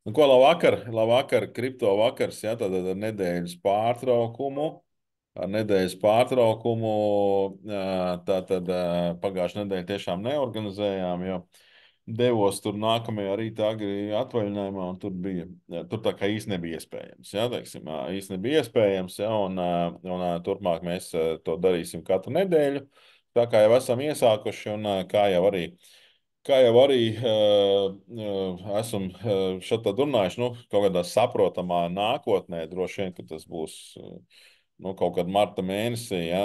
Ko labvakar, kripto vakars, jā, tātad ar nedēļas pārtraukumu. Ar nedēļas pārtraukumu tātad pagājušā nedēļa tiešām neorganizējām, jo devos tur nākamajā rītā agri atvaļinājumā, un tur tā kā īsti nebija iespējams, jā, teiksim, īsti nebija iespējams, jā, un turpmāk mēs to darīsim katru nedēļu, tā kā jau esam iesākuši, un kā jau arī esam šeit runājuši, nu, kaut kādā saprotamā nākotnē, droši vien, ka tas būs nu, kaut kad marta mēnesī, ja,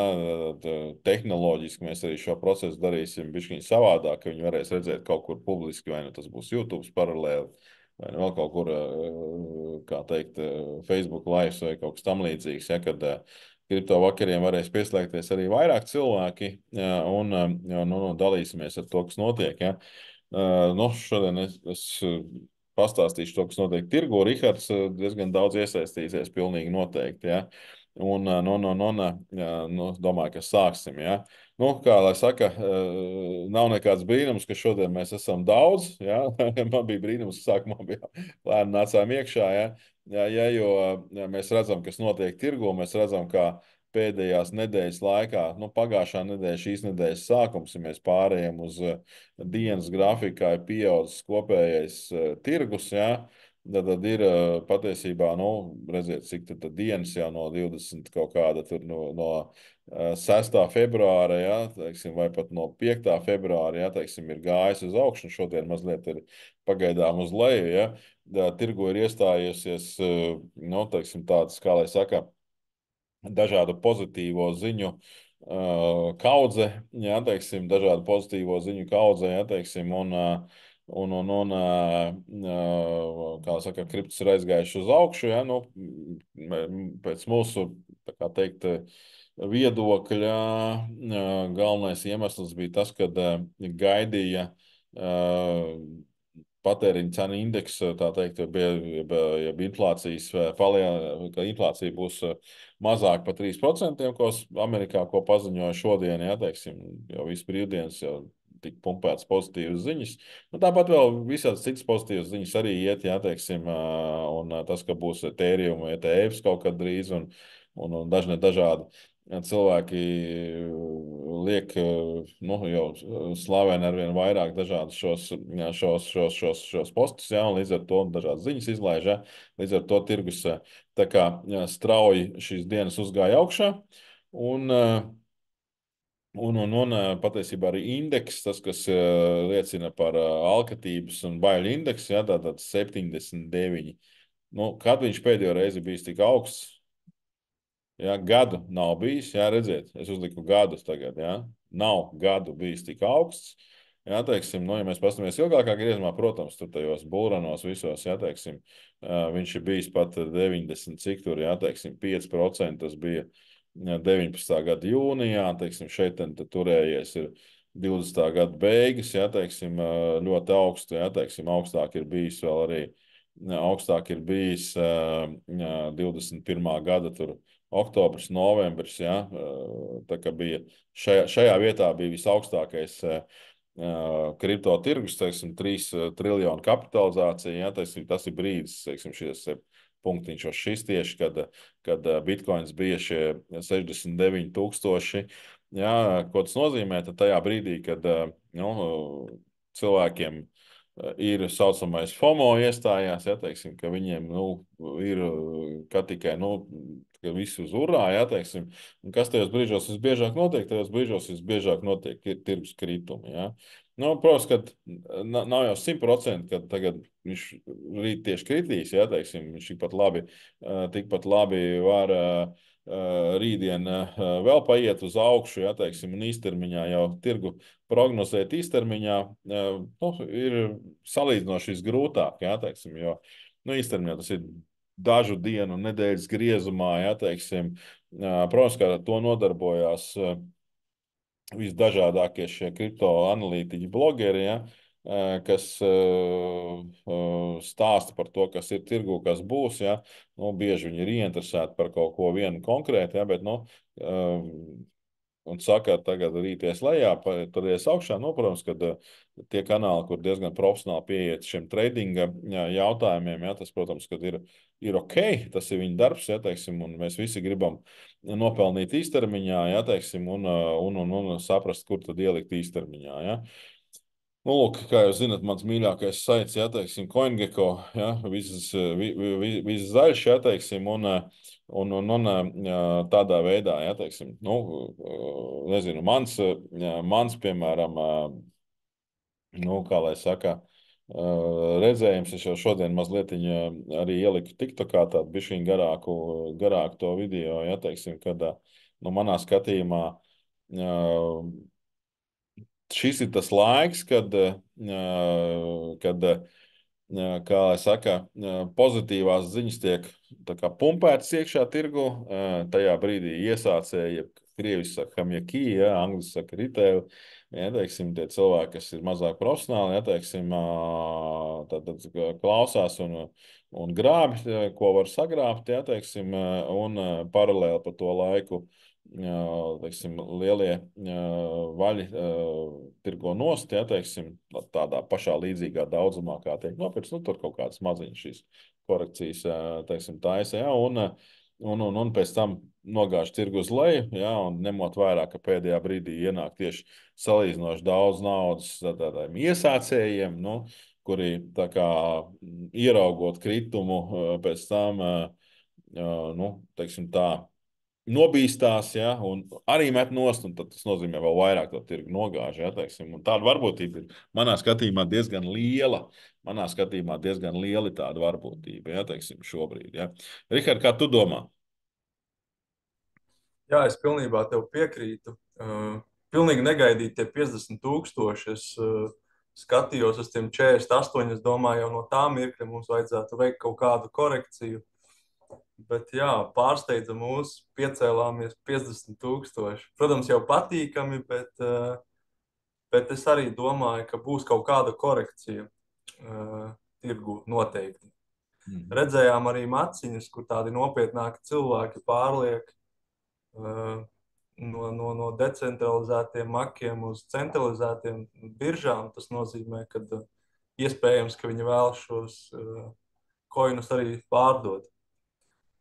tehnoloģiski mēs arī šo procesu darīsim bišķiņ savādāk, ka viņi varēs redzēt kaut kur publiski, vai nu tas būs YouTube paralēli, vai nu vēl kaut kur, kā teikt, Facebook live vai kaut kas tam līdzīgs, ja, kad kripto vakariem varēs pieslēgties arī vairāk cilvēki, ja, un dalīsimies ar to, kas notiek. Ja. Nu, šodien es pastāstīšu to, kas notiek tirgu. Rihards diezgan daudz iesaistīsies, pilnīgi noteikti. Ja. Nu, domāju, ka sāksim. Ja. Nu, kā lai saka, nav nekāds brīnums, ka šodien mēs esam daudz. Ja. Man bija brīnums, ka sākumā bija lēni nācām iekšā. Jo mēs redzam, kas notiek tirgu, mēs redzam, kā pēdējās nedēļas laikā, nu, pagājušā nedēļa, šīs nedēļas sākums, ja mēs pārējām uz dienas grafikā, ir pieaudzis kopējais tirgus. Ja? Tad ir patiesībā, nu, redziet, cik tad dienas jau no 20 kaut kāda tur no 6. februāra, ja, teiksim, vai pat no 5. februāra, ja, teiksim, ir gājis uz augšu, un šodien mazliet ir pagaidām uz leju. Ja. Tirgu ir iestājusies, nu, teiksim, tādas, kā lai saka, dažādu pozitīvo ziņu kaudze, jā, teiksim, dažādu pozitīvo ziņu kaudze, jā, teiksim, kā saka, kriptos ir aizgājuši uz augšu, jā, nu, pēc mūsu, tā kā teikt, viedokļa galvenais iemesls bija tas, ka gaidīja patēriņa cenu indeksa, tā teikt, jeb inflācijas ka inflācija būs mazāk par 3%, ko Amerikā ko paziņoja šodien, ja, teiksim, jau visu brīvdienas jau tika pumpētas pozitīvas ziņas. Nu, tāpat vēl visādas citas pozitīvas ziņas arī iet, ja, teiksim, un tas, ka būs tērījuma ETFs kaut kad drīz un dažādi cilvēki liek, nu, jau slaveni ar vien vairāk dažādus šos postus, ja, un līdz ar to dažādas ziņas izlaiž, ja, līdz ar to tirgus tā kā strauji šīs dienas uzgāja augšā, un, patiesībā arī indeks, tas, kas liecina par alkatības un baiļu indeksu, ja, tātad 79. Nu, kad viņš pēdējo reizi bijis tik augsts? Ja, gadu nav bijis, jā, redziet, es uzliku gadus tagad, jā. Nav gadu bijis tik augsts. Jā, teiksim, nu, ja mēs paskatāmies ilgākā griezumā, protams, tur tajos bulranos visos, jā, teiksim, viņš ir bijis pat 90, cik tur, jā, teiksim, 5% tas bija 19. gada jūnijā, teiksim, šeit tad turējies ir 20. gada beigas, jā, teiksim, ļoti augstu, jā, teiksim, augstāk ir bijis vēl arī, augstāk ir bijis 21. gada tur oktobris, novembris, ja, tā kā bija šajā vietā bija visaugstākais kripto tirgus, teiksim, 3 triljonu kapitalizācija, ja, teiksim, tas ir brīdis, teiksim, šis punktiņš, šis tieši, kad bitkoins bija šie 69 000, ja, ko tas nozīmē, tad tajā brīdī, kad nu, cilvēkiem ir saucamais FOMO iestājās, ja, teiksim, ka viņiem nu, ir kā tikai nu, ka visi uz urā, ja, teiksim, un kas tajos brīžos visbiežāk notiek? Tajos brīžos visbiežāk notiek tirgus kritumi. Ja. Nu, protams, ka nav jau 100%, ka tagad viņš rīt tieši kritīs, ja, teiksim, viņš tikpat labi var rītdien vēl paiet uz augšu, ja, teiksim, un īstermiņā jau tirgu prognozēt īstermiņā nu, ir salīdzinoši visgrūtāk, ja, teiksim, jo nu, īstermiņā tas ir dažu dienu, nedēļas griezumā, ja, teiksim, protams, ka ar to nodarbojās visdažādākie šie kripto analītiķi, blogeri, ja, kas stāsta par to, kas ir tirgu, kas būs. Ja. Nu, bieži viņi ir ieinteresēti par kaut ko vienu konkrētu, ja, bet nu, un saka, tagad rīties lejā, tad ies augšā. Nu, protams, kad tie kanāli, kur diezgan profesionāli pieiet šiem tradinga jautājumiem, ja, tas, protams, kad ir ok, tas ir viņa darbs, ja, teiksim, un mēs visi gribam nopelnīt īstermiņā, ja, teiksim, un saprast, kur tad ielikt īstermiņā. Ja. Nu, lūk, kā jūs zinat, mans mīļākais saits, ja teiksim, CoinGecko, ja, viss zaļš, ja teiksim, un tādā veidā, ja teiksim, nu, nezinu, mans, piemēram, nu, kā lai saka, redzējums, es jau šodien mazliet arī ieliku TikTokā tādu bišķiņu garāku to video, ja teiksim, kad, nu, manā skatījumā, šis ir tas laiks, kad kā lai saka, pozitīvās ziņas tiek tā kā pumpētas iekšā tirgu. Tajā brīdī iesācēji, ja krievis saka hamjaki, ja, angļuiski saka retail, ja, teiksim, tie cilvēki, kas ir mazāk profesionāli, ja, teiksim, tad klausās un grābi, ko var sagrābt, ja, teiksim, un paralēli pa to laiku teiksim, lielie vaļi tirgo nost, ja, teiksim, tādā pašā līdzīgā daudzumā, kā tiek nopirkts, nu, tur kaut kādas maziņas šīs korekcijas, teiksim, taisa, ja, un pēc tam nogāž tirgu uz leju, ja, un ņemot vērā, ka pēdējā brīdī ienāk tieši salīdzinoši daudz naudas tādiem iesācējiem, nu, kuri tā kā ieraugot kritumu pēc tam, nu, teiksim tā, nobīstās, ja, un arī met nost, un tas nozīmē vēl vairāk to tirgu nogāž, ja, teiksim, un tāda varbūtība ir manā skatījumā diezgan liela. Manā skatījumā diezgan liela tāda varbūtība, ja, teiksim, šobrīd. Ja. Rihard, kā tu domā? Jā, es pilnībā tev piekrītu. Pilnīgi negaidīt tie 50,000. Es skatījos uz tiem 48. Es domāju, jau no tā mirkļa mums vajadzētu veikt kaut kādu korekciju. Bet jā, pārsteidza mūs, piecēlāmies 50,000. Protams, jau patīkami, bet es arī domāju, ka būs kaut kāda korekcija tirgu noteikti. Mhm. Redzējām arī maciņas, kur tādi nopietnāki cilvēki pārliek no decentralizētiem makiem uz centralizētiem biržām. Tas nozīmē, ka iespējams, ka viņi vēlas šos koinus arī pārdot.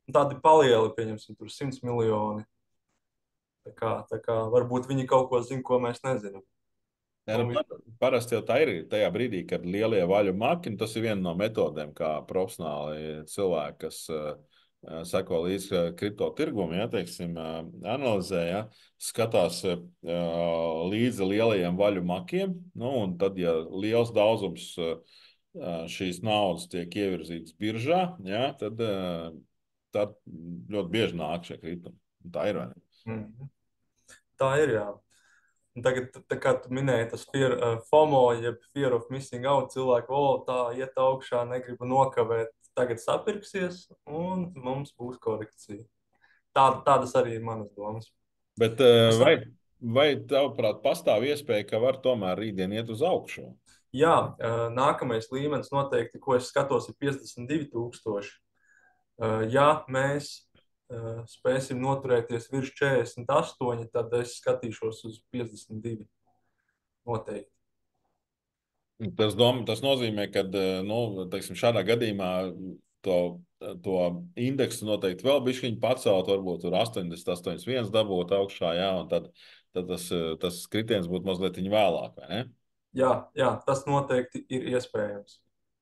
Tādi palieli, pieņemsim, tur 100 miljoni. Tā kā varbūt viņi kaut ko zina, ko mēs nezinām. Ja, nu, Nu, parasti jau tā ir tajā brīdī, kad lielie vaļu maki, tas ir viena no metodēm, kā profesionāli cilvēki, kas seko līdzi kripto tirgumam, ja, teiksim, analizē, ja, skatās līdzi lielajiem vaļu makiem, nu, un tad, ja liels daudzums šīs naudas tiek ievirzītas biržā, ja, tad ļoti bieži nāk šie kritumi. Tā ir, vai ne? mhm. Tā ir, jā. Un tagad, tā kā tu minēji, tas FOMO, jeb fear of missing out, cilvēku, tā iet augšā, negribu nokavēt, tagad sapirksies, un mums būs korekcija. Tādas arī ir manas domas. Bet Es, vai tavuprāt, pastāv iespēja, ka var tomēr rītdien iet uz augšu? jā, nākamais līmenis noteikti, ko es skatos, ir 52,000. Ja mēs spēsim noturēties virs 48, tad es skatīšos uz 52 noteikti. Tas nozīmē, ka nu, teiksim, šādā gadījumā to indeksu noteikti vēl bišķiņu pacelt, varbūt tur 80, 81 dabūt augšā, jā, un tad tas kritiens būtu mazliet vēlāk, vai ne? Jā, tas noteikti ir iespējams.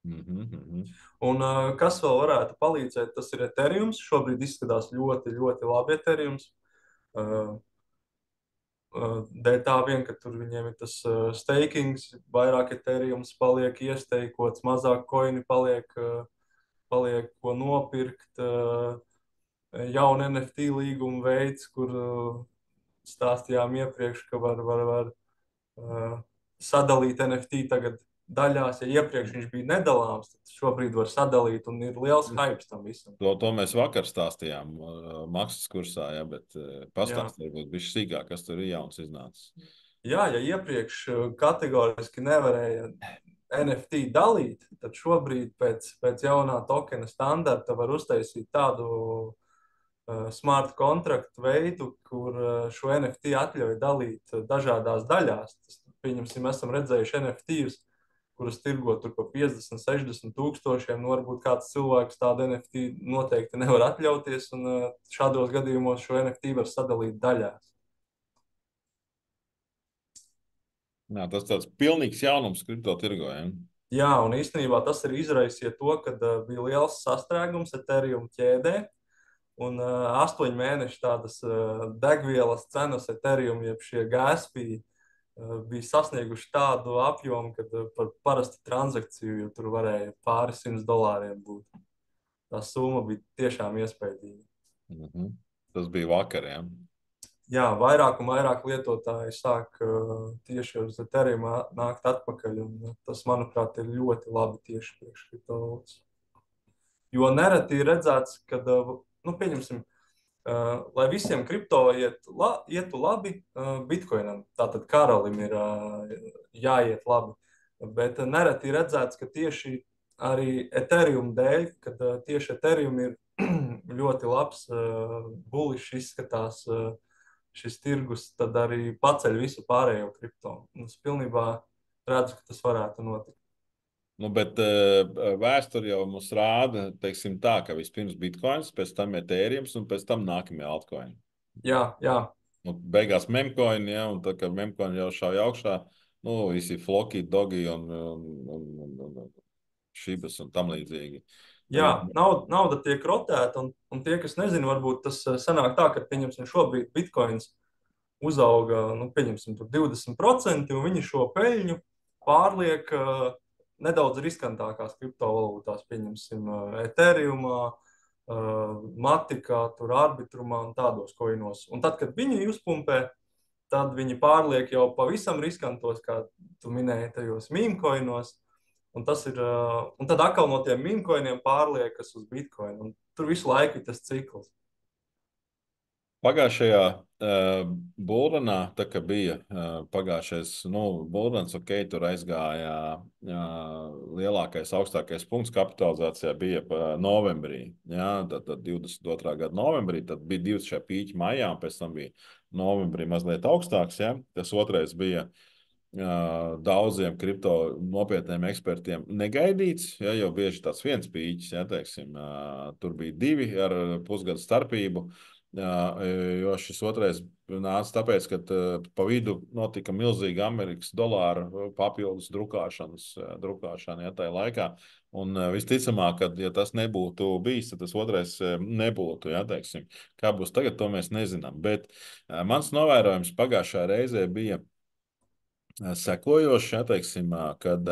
Mhm, mhm. Un kas vēl varētu palīdzēt, tas ir Ethereum. Šobrīd izskatās ļoti, ļoti labi Ethereum. Uh, Dēļ tā vien, ka tur viņiem ir tas stakings, vairāk Ethereum paliek iesteikots, mazāk koini paliek ko nopirkt. Jauna NFT līguma veids, kur stāstījām iepriekš, ka var sadalīt NFT tagad daļās. Ja iepriekš viņš bija nedalāms, tad šobrīd var sadalīt un ir liels hype tam visam. To mēs vakar stāstījām maksas kursā, ja, bet Jā. pastāstīt varbūt bišķi sīkāk, kas tur ir jauns iznācis. Jā, ja iepriekš kategoriski nevarēja NFT dalīt, tad šobrīd pēc jaunā tokena standarta var uztaisīt smart kontraktu veidu, kur šo NFT atļauj dalīt dažādās daļās. Tas, pieņemsim, esam redzējuši NFTs, kurus tirgo tur pa 50, 60 tūkstošiem. Nu, varbūt kāds cilvēks tādu NFT noteikti nevar atļauties, un šādos gadījumos šo NFT var sadalīt daļās. Jā, tas tāds pilnīgs jaunums kripto tirgojumā. Jā, un īstenībā tas arī izraisīja to, ka bija liels sastrēgums Ethereum ķēdē. Un 8 mēneši tādas degvielas cenas Ethereum, jeb šie gāzpī, bija sasnieguši tādu apjomu, ka par parastu transakciju tur varēja pāris $100 būt. Tā summa bija tiešām iespaidīga. Mhm. Tas bija vakar. Ja? Jā, vairāk un vairāk lietotāji sāk tieši uz Ethereum nākt atpakaļ. Tas, manuprāt, ir ļoti labi tieši priekš kriptovalūtas. Jo nereti ir redzēts, ka, nu, pieņemsim, lai visiem kripto ietu labi, Bitcoinam, tātad karalim ir jāiet labi. Bet nereti ir redzēts, ka tieši arī Ethereum dēļ, kad tieši Ethereum ir ļoti labs, bullish izskatās šis tirgus, tad arī paceļ visu pārējo kripto. Es pilnībā redzu, ka tas varētu notikt. Nu, bet vēsture jau mums rāda, teiksim, tā, ka vispirms bitkoins, pēc tam Ethereum un pēc tam nākamie altcoini. Jā, jā. Nu, beigās memcoini, ja, un tā kā memcoini jau šāva augšā, nu, visi floki, dogi un šibas un tam līdzīgi. Jā, nauda tiek rotēta, un tie, kas nezina, varbūt tas sanāk tā, ka, pieņemsim, šobrīd bitkoins uzauga, nu, pieņemsim, 20%, un viņi šo peļņu pārliek nedaudz riskantākās kriptovalūtās, pieņemsim, Ethereumā, Matikā, tur Arbitrumā un tādos koinos. Un tad, kad viņi uzpumpē, tad viņi pārliek jau pavisam riskantos, kā tu minēji, tajos meme koinos. Un tas ir, un tad atkal no tiem meme koiniem pārliekas uz Bitcoin. Un tur visu laiku ir tas cikls. Pagājušajā bulvanā, tā kā bija pagājušais bulvans, ok, tur aizgāja lielākais, augstākais punkts kapitalizācijā bija novembrī. Ja, tad 22. gada novembrī, tad bija 2 šie pīķi maijā, un pēc tam bija novembrī mazliet augstāks. Ja. Tas otrais bija daudziem kripto nopietniem ekspertiem negaidīts, ja, jo bieži tāds viens pīķis, ja, teiksim, tur bija 2 ar pusgadu starpību. Jo šis otrais nāca tāpēc, ka pa vidu notika milzīga Amerikas dolāra papildus drukāšana ja, tajā laikā. Un visticamāk, ka, ja tas nebūtu bijis, tad tas otrais nebūtu. Ja, teiksim. Kā būs tagad, to mēs nezinām. Bet mans novērojums pagājušā reizē bija sekojošs, ja, teiksim, kad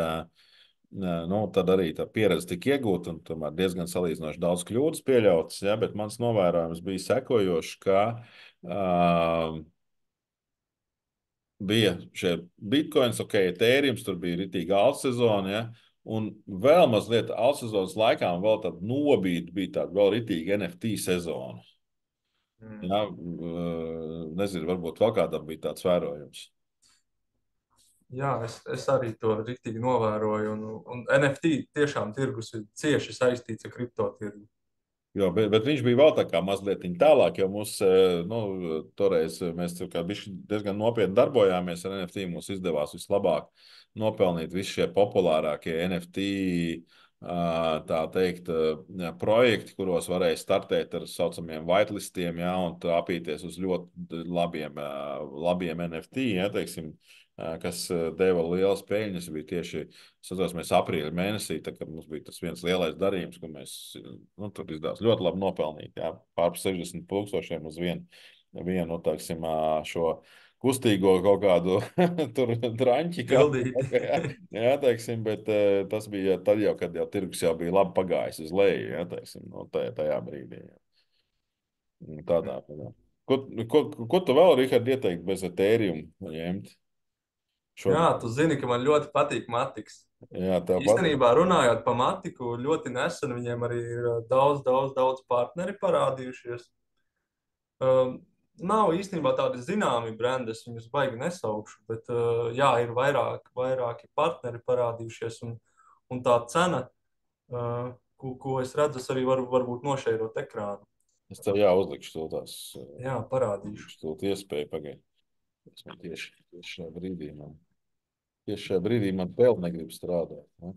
tad arī tā pieredze tika iegūta un tomēr diezgan salīdzinoši daudz kļūdas pieļautas, ja, bet mans novērojums bija sekojošs, ka bija šie bitcoins, ok, Ethereum, tur bija ritīgi altsezona, ja, un vēl mazliet altsezonas laikā un vēl tāda nobīde bija tāda vēl ritīgi NFT sezona. Ja, nezinu, varbūt vēl kādam bija tāds vērojums. Jā, es arī to rīktīgi novēroju. Un NFT tiešām tirgus ir cieši saistīts ar kriptotirgu. Jo, bet viņš bija vēl tā kā mazliet tālāk, jo mums, toreiz mēs diezgan nopietni darbojāmies ar NFT. Mums izdevās vislabāk nopelnīt visi šie populārākie NFT, tā teikt, projekti, kuros varēja startēt ar saucamiem whitelistiem, ja, un apīties uz ļoti labiem NFT, ja, teiksim, kas deva lielas peļņas. Bija tieši, mēs aprīļa mēnesī, tā, kad mums bija tas viens lielais darījums, ko mēs tur izdevās ļoti labi nopelnīt, jā, pār 60,000 uz vienu teiksim, šo kustīgo kaut kādu tur draņķi. Jā, teiksim, bet tas bija tad jau, kad jau tirgus jau bija labi pagājis uz leju, jā, teiksim, tajā brīdī. Jā. Tādā. Ko tu vēl, Rihard, ieteikt bez Ethereum ņemt? Jā, tu zini, ka man ļoti patīk matiks. Jā, īstenībā runājot par matiku, ļoti nesen viņiem arī ir daudz partneri parādījušies. Nav īstenībā tādi zināmi brendi, es viņus baigi nesaukšu, bet jā, ir vairāki partneri parādījušies, un tā cena, ko es redzu, es arī varbūt nošērot ekrānu. Es tev jāuzlikšu to tās, Jā, parādīšu. to iespēju pagaid. Tas man tieši šajā brīdī tieši šajā brīdī man vēl negrib strādāt. Ne?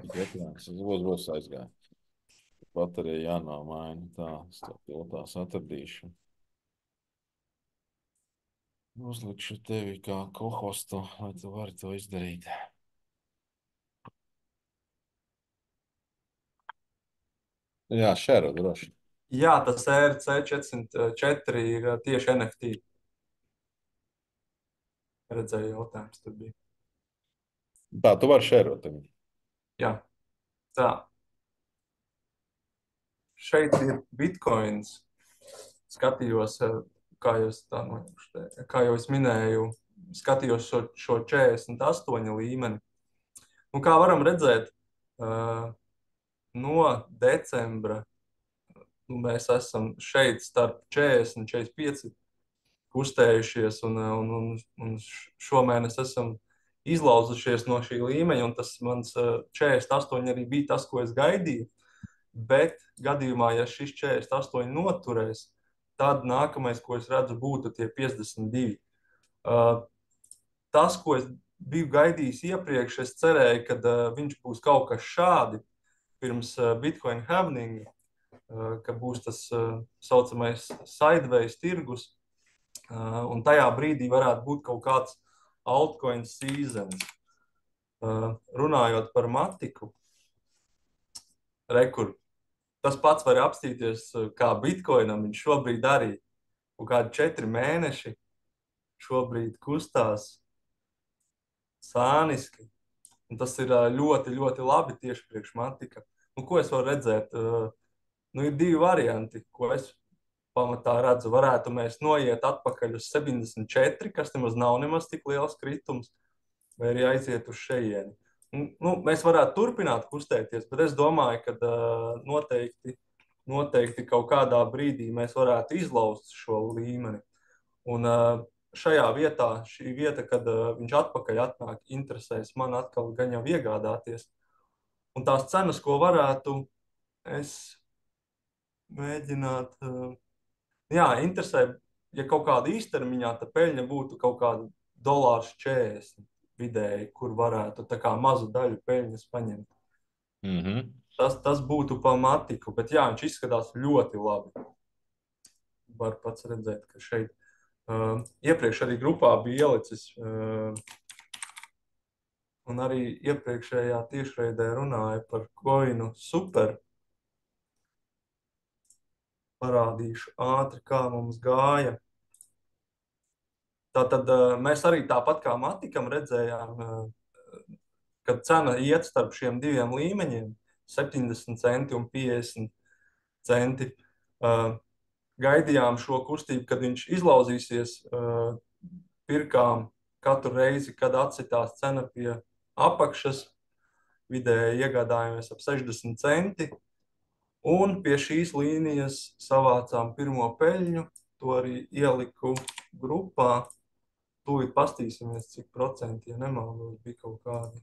Tik ekrāns, es būs aizgāju. Baterija jānomaina. Tā, es tev piltās atradīšu. Uzlikšu tevi kā kohostu, lai tu vari to izdarīt. Jā, šēro droši. Jā, tas ERC 404 ir tieši NFT. Redzēju, jautājums tur bija. Tā, tu vari šērot tagad. Jā, tā. Šeit ir bitkoins. Skatījos, kā jau es minēju, skatījos šo 48 līmeni. Un kā varam redzēt, no decembra mēs esam šeit starp 40 un 45 kustējušies, un šomēnes esam izlauzušies no šī līmeņa, un tas mans 48 arī bija tas, ko es gaidīju. Bet gadījumā, ja šis 48 noturēs, tad nākamais, ko es redzu, būtu tie 52. Tas, ko es biju gaidījis iepriekš, es cerēju, ka viņš būs kaut kas šādi pirms Bitcoin halvinga, ka būs tas saucamais sideways tirgus, un tajā brīdī varētu būt kaut kāds altcoin seasons. Runājot par matiku, tas pats var apstīties kā bitkoinam, viņš šobrīd arī kaut kādi 4 mēneši šobrīd kustās sāniski. Un tas ir ļoti, ļoti labi tieši priekš matika. Un ko es varu redzēt? Ir 2 varianti, ko es pamatā redzu. Varētu mēs noiet atpakaļ uz 74, kas nav nemaz tik liels kritums, vai arī aiziet uz šejieni. Mēs varētu turpināt kustēties, bet es domāju, ka noteikti kaut kādā brīdī mēs varētu izlauzt šo līmeni. Un šajā vietā, šī vieta, kad viņš atpakaļ atnāk, interesēs man atkal gan jau iegādāties. Un tās cenas, ko varētu es mēģināt, interesē, ja kaut kāda īstermiņā ta peļņa būtu kaut kāda $1,40 vidēji, kur varētu tā kā mazu daļu peļņas paņemt. Tas būtu pa matiku, bet jā, viņš izskatās ļoti labi. Var pats redzēt, ka šeit iepriekš arī grupā bija ielicis, un arī iepriekšējā tiešraidē runāja par coinu super. Parādīšu ātri, kā mums gāja. Tātad mēs arī tāpat kā matikam redzējām, kad cena iet starp šiem 2 līmeņiem, 70 centi un 50 centi. Gaidījām šo kustību, kad viņš izlauzīsies, pirkām katru reizi, kad atsitās cena pie apakšas, vidēji iegādājāmies ap 60 centi, un pie šīs līnijas savācām pirmo peļņu, to arī ieliku grupā. Tūlīt pastīsimies, cik procenti, ja nemaldos, bija kaut kādi.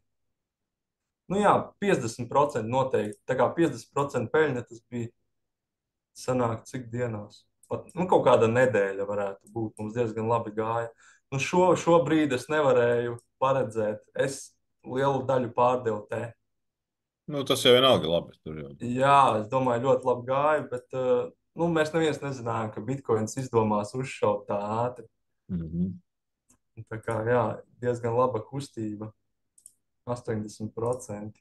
50% noteikti. Tā kā 50% peļņa tas bija sanāk cik dienās. Pat, kaut kāda nedēļa varētu būt. Mums diezgan labi gāja. Šobrīd es nevarēju paredzēt. Es lielu daļu pārdevu te. Tas jau vienalga labi. Jā, es domāju, ļoti labi gāja, bet mēs neviens nezinājām, ka bitkoins izdomās uzšaut tā ātri. Tā kā, jā, diezgan laba kustība. 80%.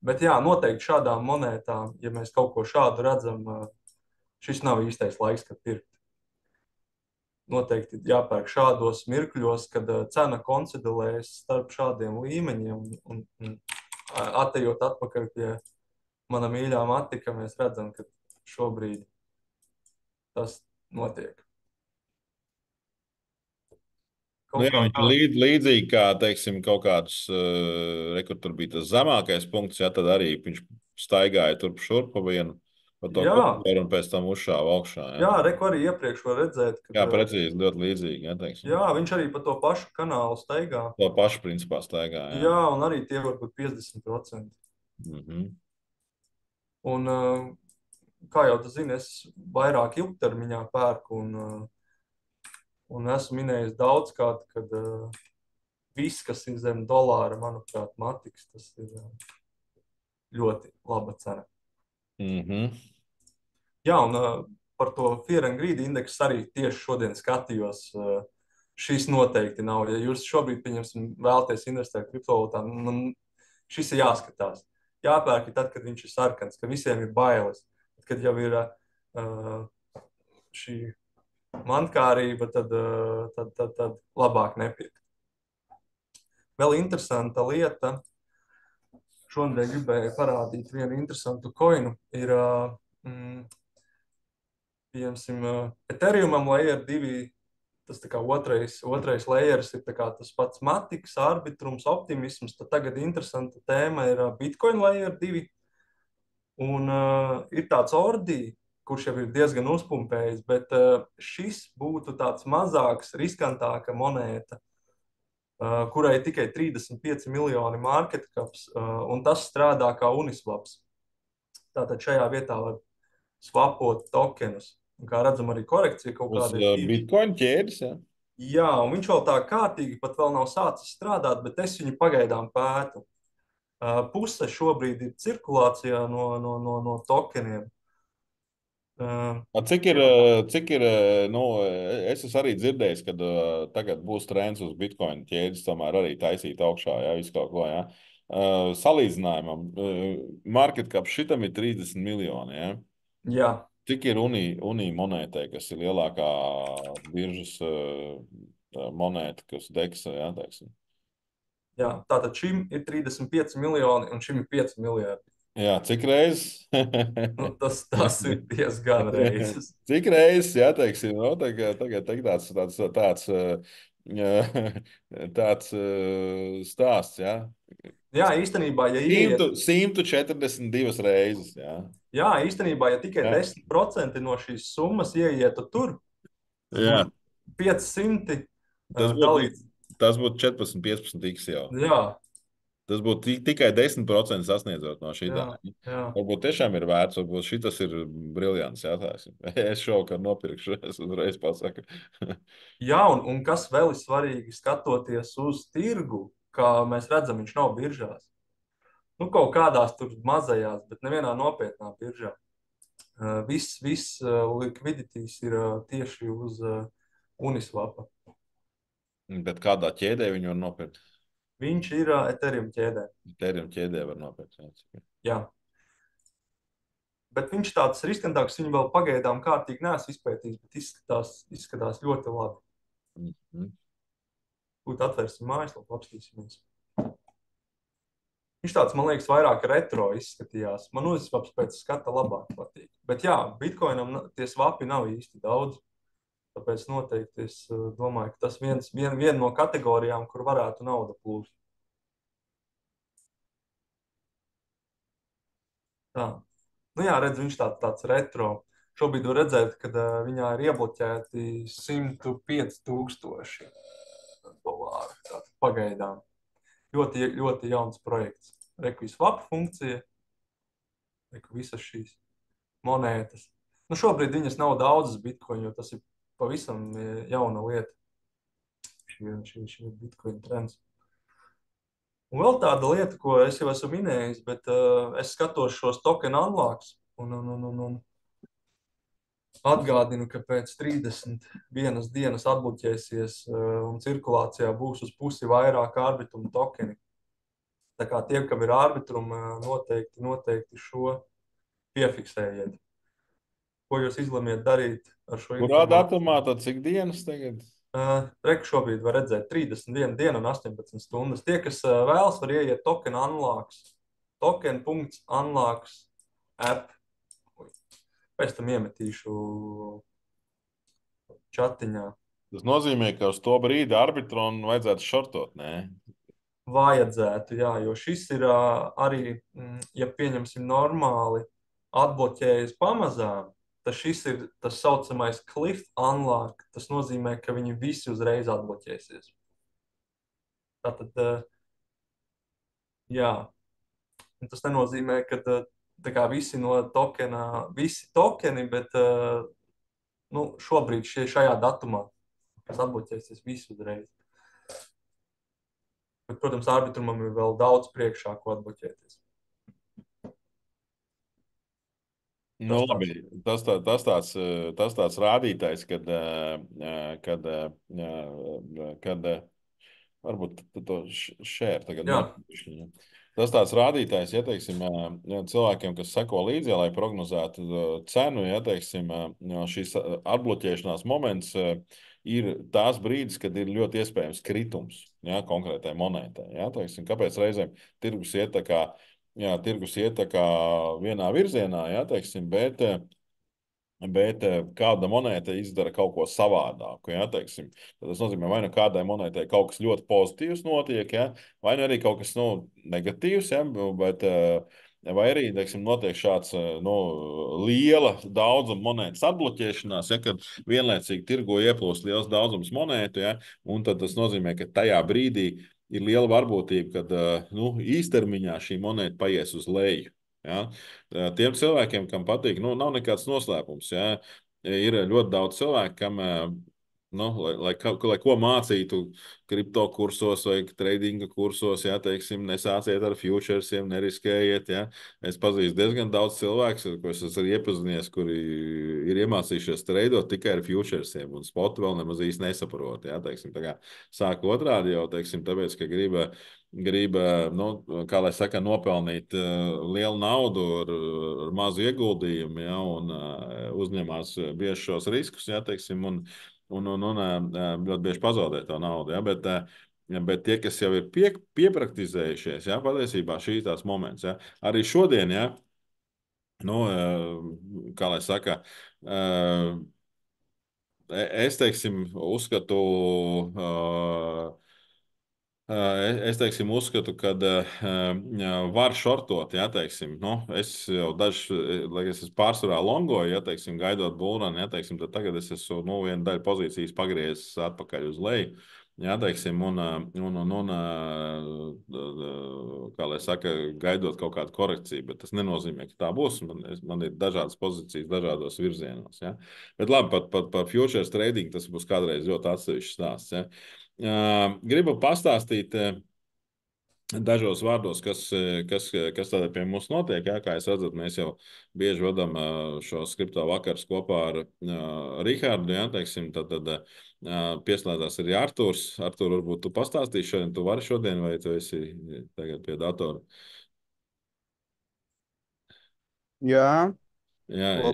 Bet jā, noteikti šādām monētām, ja mēs kaut ko šādu redzam, šis nav īstais laiks, kad pirkt. Noteikti jāpērk šādos mirkļos, kad cena konsolidējas starp šādiem līmeņiem. Un atejot atpakaļ pie mana mīļā matika, mēs redzam, ka šobrīd tas notiek. Viņš ir līdzīgi kā, teiksim, kaut kādus, kur tur bija tas zemākais punkts, ja tad arī viņš staigāja turp šurp pa vienu, pa to koridoru un pēc tam uzšāva augšā. Jā, arī iepriekš var redzēt, ka... Jā, precīzi, ļoti līdzīgi, ja, teiksim. Jā, viņš arī pa to pašu kanālu staigā. To pašu principā staigā, jā. Jā, un arī tie var būt 50%. Un, kā jau tu zini, es vairāk ilgtermiņā pērku un esmu minējis daudz kārt, kad viss, kas ir zem dolāra, manuprāt, matiks, tas ir ļoti laba cena. Mhm. Jā, un par to Fear and Greed indeksu arī tieši šodien skatījos. Šis noteikti nav. Ja jūs šobrīd, pieņemsim, vēlaties investēt kriptovalūtā, nu, šis ir jāskatās. Jāpērk tad, kad viņš ir sarkans, ka visiem ir bailes. Kad jau ir šī mantkārība, tad labāk nepirkt. Vēl interesanta lieta. Šodien gribēju parādīt vienu interesantu koinu. Ir, piemēram, Ethereumam Layer 2, tas tā kā otrais layers ir tā kā tas pats matiks, arbitrums, optimisms. Tad tagad interesanta tēma ir Bitcoin Layer 2. Un ir tāds ordī, kurš jau ir diezgan uzpumpējis, bet šis būtu tāds mazāks, riskantāka monēta, kurai ir tikai 35 miljoni market caps, un tas strādā kā Uniswaps. Tātad šajā vietā var swapot tokenus. Un kā redzam, arī korekcija kaut Uz kāda ir bijusi. Bitcoin ķēdes, ja? Jā, un viņš vēl tā kārtīgi pat vēl nav sācis strādāt, bet es viņu pagaidām pētu. Puse šobrīd ir cirkulācijā no tokeniem. Jā, Cik ir, nu, es esmu arī dzirdējis, ka tagad būs trends uz Bitcoin ķēdes, tomēr arī taisīt augšā, ja, visu kaut ko, ja. Salīdzinājumam, market cap šitam ir 30 miljoni, ja. jā, Cik ir Unī monētai, kas ir lielākā biržas monēta, kas deksa, ja, teiksim? jā. Tātad šim ir 35 miljoni un šim ir 5 miljardi. Jā, cik reizes? Nu, tas ir diezgan reizes. Cik reizes, jā, teiksim, no, tagad tāds, tāds stāsts, jā. Jā, īstenībā, ja ieiet, 142 reizes, jā. jā, īstenībā, ja tikai Jā, 10% no šīs summas ieietu tur, tas jā. būtu 500 Tas būtu, dalīts. tas būtu 14, 15 x jau. Jā, Tas būtu tikai 10% sasniedzot no šī tā. jā, jā. Varbūt tiešām ir vērts, varbūt šis ir briljants jautājums. Es šovakar nopirkšu, es uzreiz pasaku. Jā, un kas vēl ir svarīgi, skatoties uz tirgu, kā mēs redzam, viņš nav biržās. Nu, kaut kādās tur mazajās, bet nevienā nopietnā biržā. Viss likviditātes ir tieši uz Uniswapa. Bet kādā ķēdē viņu var nopirkt? Viņš ir Ethereum ķēdē. Tērim ķēdē var nopirkt. Jā. Bet viņš tāds riskantāks, viņu vēl pagaidām kārtīgi neesmu izpētījis, bet izskatās ļoti labi. Mhm. Būtu atvērsim mājaslapu, apstīsimies. Viņš tāds, man liekas, vairāk retro izskatījās. Man Uniswaps pēc skata labāk patīk. Bet jā, Bitcoinam tie swapi nav īsti daudz. Tāpēc noteikti es domāju, ka tas viena no kategorijām, kur varētu nauda plūst. Tā. Nu jā, redz, viņš tāds retro. Šobrīd var redzēt, ka viņā ir iebloķēti 105,000 dolāru. Tātad pagaidām. Ļoti, ļoti jauns projekts. Reku swap funkcija. Reku visas šīs monētas. Nu šobrīd viņas nav daudzas Bitcoin, jo tas ir pavisam jauna lieta. Šī ir Bitcoin trends. Un vēl tāda lieta, ko es jau esmu minējis, bet es skatos šos token unlocks un atgādinu, ka pēc 31 dienas atbloķēsies un cirkulācijā būs uz pusi vairāk arbitrumu tokeni. Tā kā tiem, kam ir arbitruma, noteikti šo piefiksējiet. Ko jūs izlemiet darīt ar šo Kurā informāciju? datumā tad cik dienas tagad? Reku šobrīd var redzēt 31 dienu un 18 stundas. Tie, kas vēlas, var ieiet token unlocks. Token.unlocks app. Pēc tam iemetīšu čatiņā. Tas nozīmē, ka uz to brīdi arbitronu vajadzētu šortot, nē? Vajadzētu, jā, jo šis ir arī, ja pieņemsim normāli, atbloķējas pamazām, tad šis ir tas saucamais cliff unlock. Tas nozīmē, ka viņi visi uzreiz atbloķēsies. Tātad, jā, un tas nenozīmē, ka tā kā visi no tokena, visi tokeni, bet nu, šobrīd šajā datumā, kas atbloķēsies visu uzreiz. Bet, protams, arbitrumam ir vēl daudz priekšā, ko atbloķēties. Nu, Tas labi, tāds. tas tāds rādītājs, kad, kad varbūt to šēr tagad Jā, notiekšu. Tas tāds rādītājs, ja teiksim, cilvēkiem, kas seko līdzi, lai prognozētu cenu, ja teiksim, šīs atbloķēšanās moments ir tās brīdis, kad ir ļoti iespējams kritums, ja, konkrētai monētai. Ja, teiksim, kāpēc reizēm tirgus iet tā kā, jā, tirgus iet tā kā vienā virzienā, ja, teiksim, Bet kāda monēta izdara kaut ko savādāku. Ja, teiksim, tas nozīmē, vai nu kādai monētai kaut kas ļoti pozitīvs notiek, ja, vai nu arī kaut kas negatīvs. Ja, bet, vai arī teiksim, notiek šāds liela daudzuma monētas atbloķēšanās, ja, kad vienlaicīgi tirgo ieplūst liels daudzums monētu. Ja, un tad tas nozīmē, ka tajā brīdī ir liela varbūtība, ka īstermiņā šī monēta paies uz leju. Ja? Tiem cilvēkiem, kam patīk, nav nekāds noslēpums. Ja? Ir ļoti daudz cilvēku, kam, lai ko mācītu kripto kursos vai tradinga kursos, ja teiksim, nesāciet ar futuresiem, neriskējiet. Ja? Es pazīstu diezgan daudz cilvēku, ko es esmu iepazinies, kuri ir iemācījušies treidot tikai ar futuresiem, un spotu vēl nemaz īsti nesaprot. Ja? Teiksim, tā kā sāk otrādi jau, teiksim, tāpēc, ka grib, kā lai saka, nopelnīt lielu naudu ar mazu ieguldījumu, ja, un uzņemās bieži šos riskus, ja, teiksim, un ļoti bieži pazaudē to naudu. Ja, bet tie, kas jau ir piepraktizējušies, ja, patiesībā šī ir tās moments. Ja, arī šodien, ja, kā lai saka, es teiksim, uzskatu. Es teiksim, uzskatu, ka var šortot. Ja, teiksim, es jau lai es esmu pārsvarā longoju, ja teiksim, gaidot būrani, ja teiksim, tad tagad es esmu vienu daļu pozīcijas pagriezis atpakaļ uz leju. Ja, teiksim, kā lai saka, gaidot kaut kādu korekciju, bet tas nenozīmē, ka tā būs. Man ir dažādas pozīcijas dažādos virzienos. Ja. Bet labi, par futures trading tas būs kādreiz ļoti atsevišķs stāsts. Ja. Gribu pastāstīt dažos vārdos, kas tādā pie mums notiek. Jā, kā jūs redzat, mēs jau bieži vadām šo skripto vakars kopā ar Rihardu. Jā, teiksim, tad pieslēdzās arī Artūrs. Artūr, varbūt tu pastāstīsi šodien, tu vari šodien, vai tu esi tagad pie datora? Jā, Jā,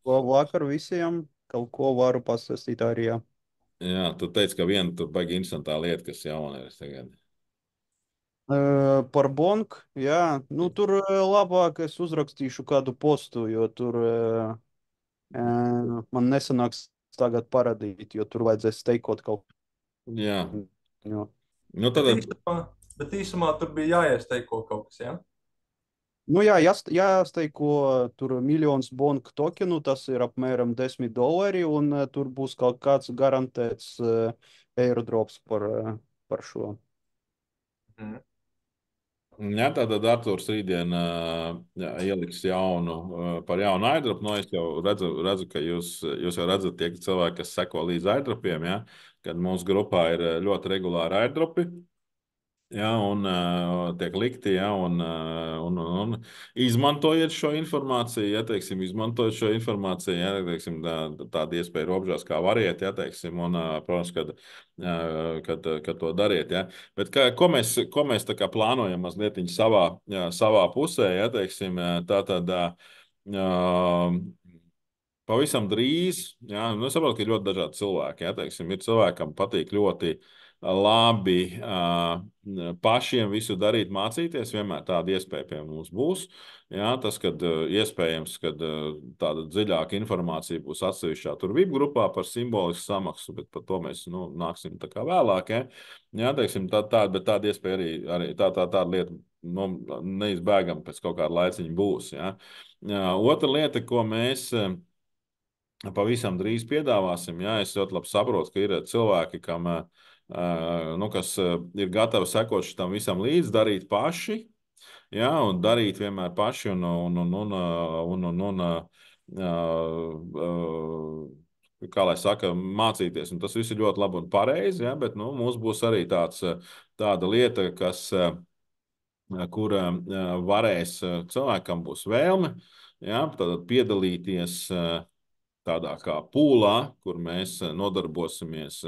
labvakar visiem. Kaut ko varu pastāstīt arī. Jā. jā, tu teici, ka viena tur baigi interesantā lieta, kas jauna ir tagad. Par bonku, jā, nu tur labāk es uzrakstīšu kādu postu, jo tur man nesanāks tagad parādīt, jo tur vajadzēs teikot kaut Jā, ko. nu Bet tad. īsumā, bet īsumā tur bija jāiesteiko kaut kas, jā? Nu jā, jāsteiko tur miljons bonku tokenu, tas ir apmēram $10, un tur būs kaut kāds garantēts airdrops par šo. Mhm. Jā, tātad Arthurs rītdien ieliks par jaunu airdropu. Es jau redzu, ka jūs jau redzat tie cilvēki, kas seko līdz airdropiem, ja, kad mūsu grupā ir ļoti regulāri airdropi. Ja, un tiek likti, ja, un izmantojiet šo informāciju, ja, teiksim, izmantojiet šo informāciju, ja, teiksim, tāda iespēja robežās, kā variet, ja, teiksim, un, protams, kad to dariet, ja. Bet ko mēs tā kā plānojam mazliet savā pusē, ja, teiksim, tā tad pavisam drīz, ja, nu, es saprotu, ka ir ļoti dažādi cilvēki, ja, teiksim, ir cilvēkam patīk ļoti labi pašiem visu darīt, mācīties. Vienmēr tāda iespēja pie mums būs. Jā, tas, kad iespējams, ka tāda dziļāka informācija būs atsevišķā tur VIP grupā par simbolisku samaksu, bet par to mēs nāksim tā kā vēlāk. Ja? Jā, teiksim, bet tāda iespēja arī tāda lieta neizbēgama pēc kaut kāda laiciņa būs. Ja? Otra lieta, ko mēs pavisam drīz piedāvāsim, ja es ļoti labi saprotu, ka ir cilvēki, kas ir gatavi sekot šitam visam līdzi, darīt paši. Jā, un darīt vienmēr paši kā lai saka, mācīties. Un tas viss ir ļoti labi un pareizi, ja, bet nu, mums būs arī tāda lieta, kur varēs cilvēkam būs vēlme, ja, tad piedalīties tādā kā pūlā, kur mēs nodarbosimies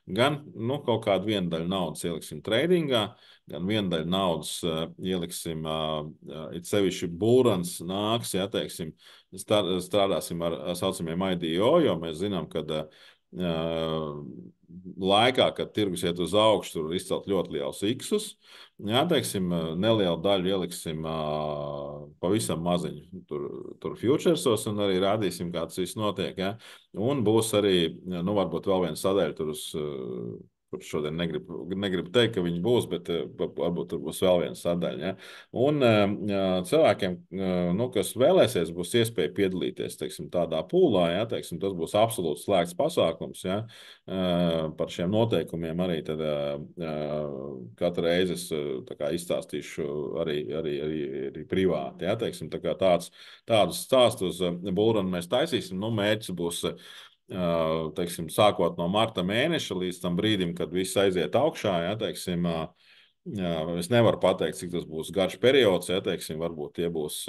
gan kaut kādu vienu daļu naudas ieliksim tradingā, gan vienu daļu naudas ieliksim, it sevišķi būrans nāks, ja teiksim, strādāsim ar saucamiem IDO, jo mēs zinām, ka laikā, kad tirgus iet uz augšu, tur izcelt ļoti liels iksus. Jā, teiksim, nelielu daļu ieliksim pavisam maziņu tur futuresos un arī rādīsim, kā tas viss notiek. Ja? Un būs arī, nu, varbūt vēl viena sadaļa tur uz, kur šodien negribu teikt, ka viņi būs, bet varbūt tur būs vēl viena sadaļa. Ja? Un cilvēkiem, nu, kas vēlēsies, būs iespēja piedalīties, teiksim, tādā pūlā, ja? Teiksim, tas būs absolūti slēgts pasākums, ja? Par šiem noteikumiem arī tad katru reizi es izstāstīšu arī privāti. Ja? Teiksim, tādus stāstus Bullrunu mēs taisīsim. Nu, mērķis būs, teiksim, sākot no marta mēneša līdz tam brīdim, kad viss aiziet augšā. Ja? Teiksim, es nevaru pateikt, cik tas būs garš periods. Ja? Teiksim, varbūt tie būs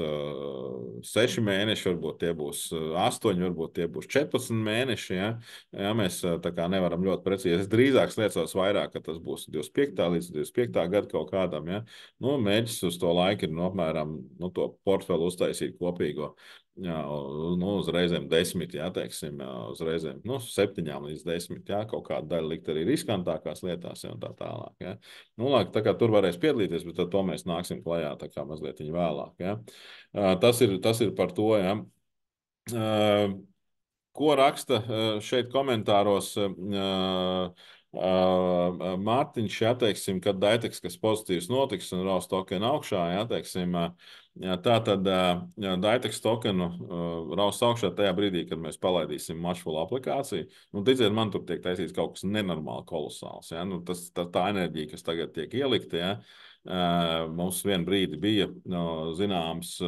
6 mēneši, varbūt tie būs 8, varbūt tie būs 14 mēneši. Ja? Ja, mēs tā kā nevaram ļoti precīzi. Es drīzāk liecos vairāk, ka tas būs 25. līdz 25. gadu kaut kādam. Ja? Nu, mēģis uz to laiku ir apmēram to portfeli uztaisīt kopīgo. Jā, nu, uz reizēm 10, jā, teiksim, uz reizēm 7 līdz 10, jā, kaut kāda daļa likt arī riskantākās lietās, jā, un tā tālāk. Jā. Nu, lāk, tā kā tur varēs piedalīties, bet tad to mēs nāksim klajā tā kā mazliet vēlāk. Jā. Tas ir par to, jā. Ko raksta šeit komentāros Mārtiņš, ja teiksim, kad Daitex, kas pozitīvs notiks un raus tokenu augšā, ja teiksim, tā tad Daitex tokenu raus augšā tajā brīdī, kad mēs palaidīsim Matchful aplikāciju. Nu, ticiet, man tur tiek taisīts kaut kas nenormāli kolosāls. Ja? Nu, tā enerģija, kas tagad tiek ielikta, ja? Mums vien brīdi bija zināmas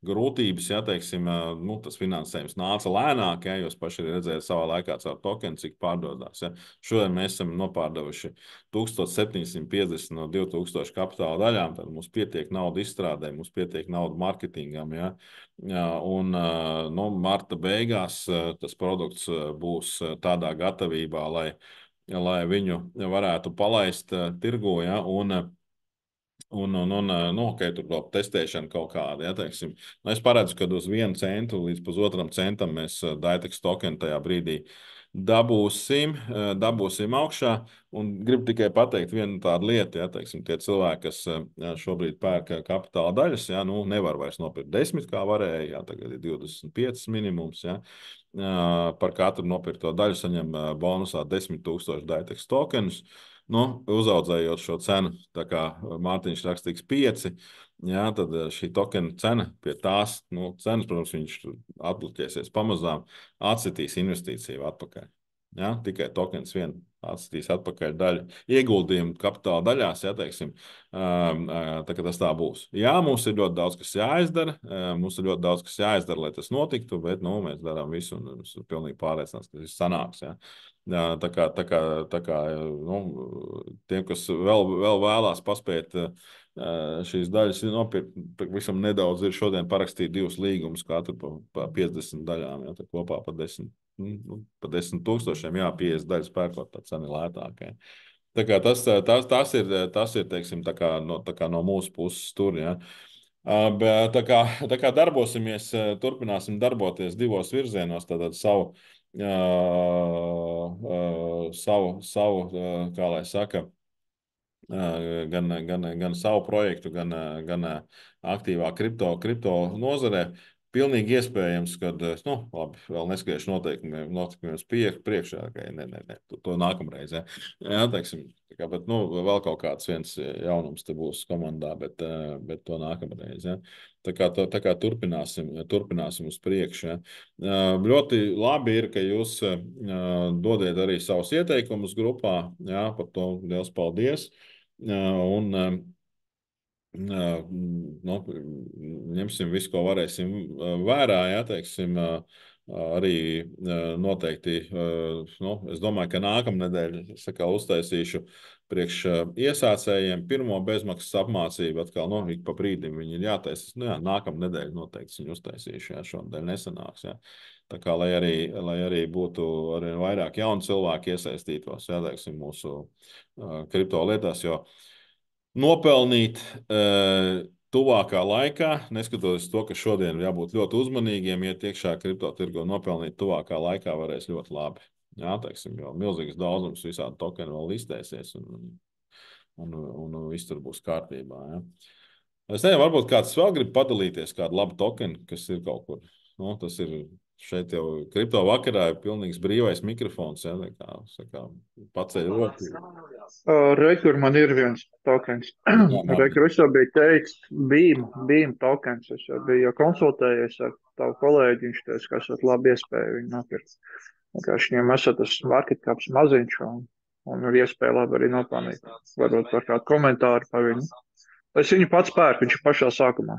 grūtības, ja teiksim, nu, tas finansējums nāca lēnāk, ja jūs paši redzējāt savā laikā caur tokenu, cik pārdodās. Ja. Šodien mēs esam nopārdevuši 1750 no 2000 kapitāla daļām, tad mums pietiek nauda izstrādē, mums pietiek nauda marketingam. Ja. Un nu, marta beigās tas produkts būs tādā gatavībā, lai viņu varētu palaist tirgo, ja, okay, tur vēl testēšana kaut kāda, ja, teiksim. Nu, es paredzu, ka uz 1 centu līdz pusotram centam mēs Daitex tokenu tajā brīdī dabūsim augšā. Un gribu tikai pateikt vienu tādu lietu, ja, teiksim, tie cilvēki, kas šobrīd pērk kapitāla daļas, ja, nu, nevar vairs nopirkt 10, kā varēja, ja, tagad ir 25 minimums, ja. Par katru nopirkto daļu saņem bonusā 10,000 Daitex tokenus. Nu, uzaudzējot šo cenu, tā kā Mārtiņš rakstīgs 5, jā, tad šī tokena cena pie tās cenas, protams, viņš atbloķēsies pamazām, atsitīs investīciju atpakaļ. Ja? Tikai tokens vien atstīs atpakaļ daļu ieguldījumu kapitāla daļās, ja, teiksim, tā kā tas tā būs. Jā, mums ir ļoti daudz, kas jāizdara, lai tas notiktu, bet, nu, mēs darām visu un esmu pilnīgi pārliecināts, ka tas sanāks, ja. Tā kā nu, tiem, kas vēl vēlās paspēt šīs daļas nopirkt, visam nedaudz ir šodien parakstīt 2 līgumus, katru pa 50 daļām, ja, tā kopā pa 10 000, jā, 50 daļas pērkot, tā cena ir lētāka. Ja. Tā kā tas ir, teiksim, tā kā no mūsu puses tur, ja. Bet tā kā darbosimies, turpināsim darboties 2 virzienos, tātad savu, kā lai saka, gan savu projektu, gan aktīvā kripto nozarē. Pilnīgi iespējams, ka, nu, labi, vēl neskriešu notikumiem priekšā, ka to nākamreiz, ja. Jā, teiksim, bet, nu, vēl kaut kāds viens jaunums te būs komandā, bet to nākamreiz, ja. Tā kā turpināsim uz priekšu, ja. Ļoti labi ir, ka jūs dodiet arī savus ieteikumus grupā, jā, par to liels paldies. Un Nu, ņemsim visu, ko varēsim vērā, jā, teiksim, arī noteikti, nu, es domāju, ka nākamnedēļ uztaisīšu priekš iesācējiem pirmo bezmaksas apmācību. Atkal, nu, ik pa brīdim viņi ir jātaisa. Nu, jā, nākamnedēļ noteikti viņu uztaisīšu, jā, šonadēļ nesanāks, jā. Tā kā, lai arī būtu arvien vairāk jaunu cilvēku iesaistītos, jā, teiksim, mūsu kripto lietās, jo nopelnīt tuvākā laikā, neskatoties to, ka šodien ir jābūt ļoti uzmanīgiem, iet iekšā kripto tirgo, nopelnīt tuvākā laikā varēs ļoti labi. Jā, teiksim, jo milzīgs daudzums visādi tokeni vēl listēsies un viss tur būs kārtībā. Ja. Es nezinu, varbūt kāds vēl grib padalīties kādu labu tokenu, kas ir kaut kur. Nu, tas ir šeit jau kripto vakarā ir pilnīgs brīvais mikrofons. Ja, paceļ roku. Rekur man ir viens tokens. Jā, Rekur es jau biju teicis, Beam tokens. Es jau biju konsultējies ar tavu kolēģi, viņš teica, ka esat labi iespēja viņu nopirkt. Vienkārši viņam esat tas market caps maziņš un ir iespēja labi arī nopelnīt. Varbūt par kādu komentāru par viņu. Es viņu pats pērku, viņš ir pašā sākumā.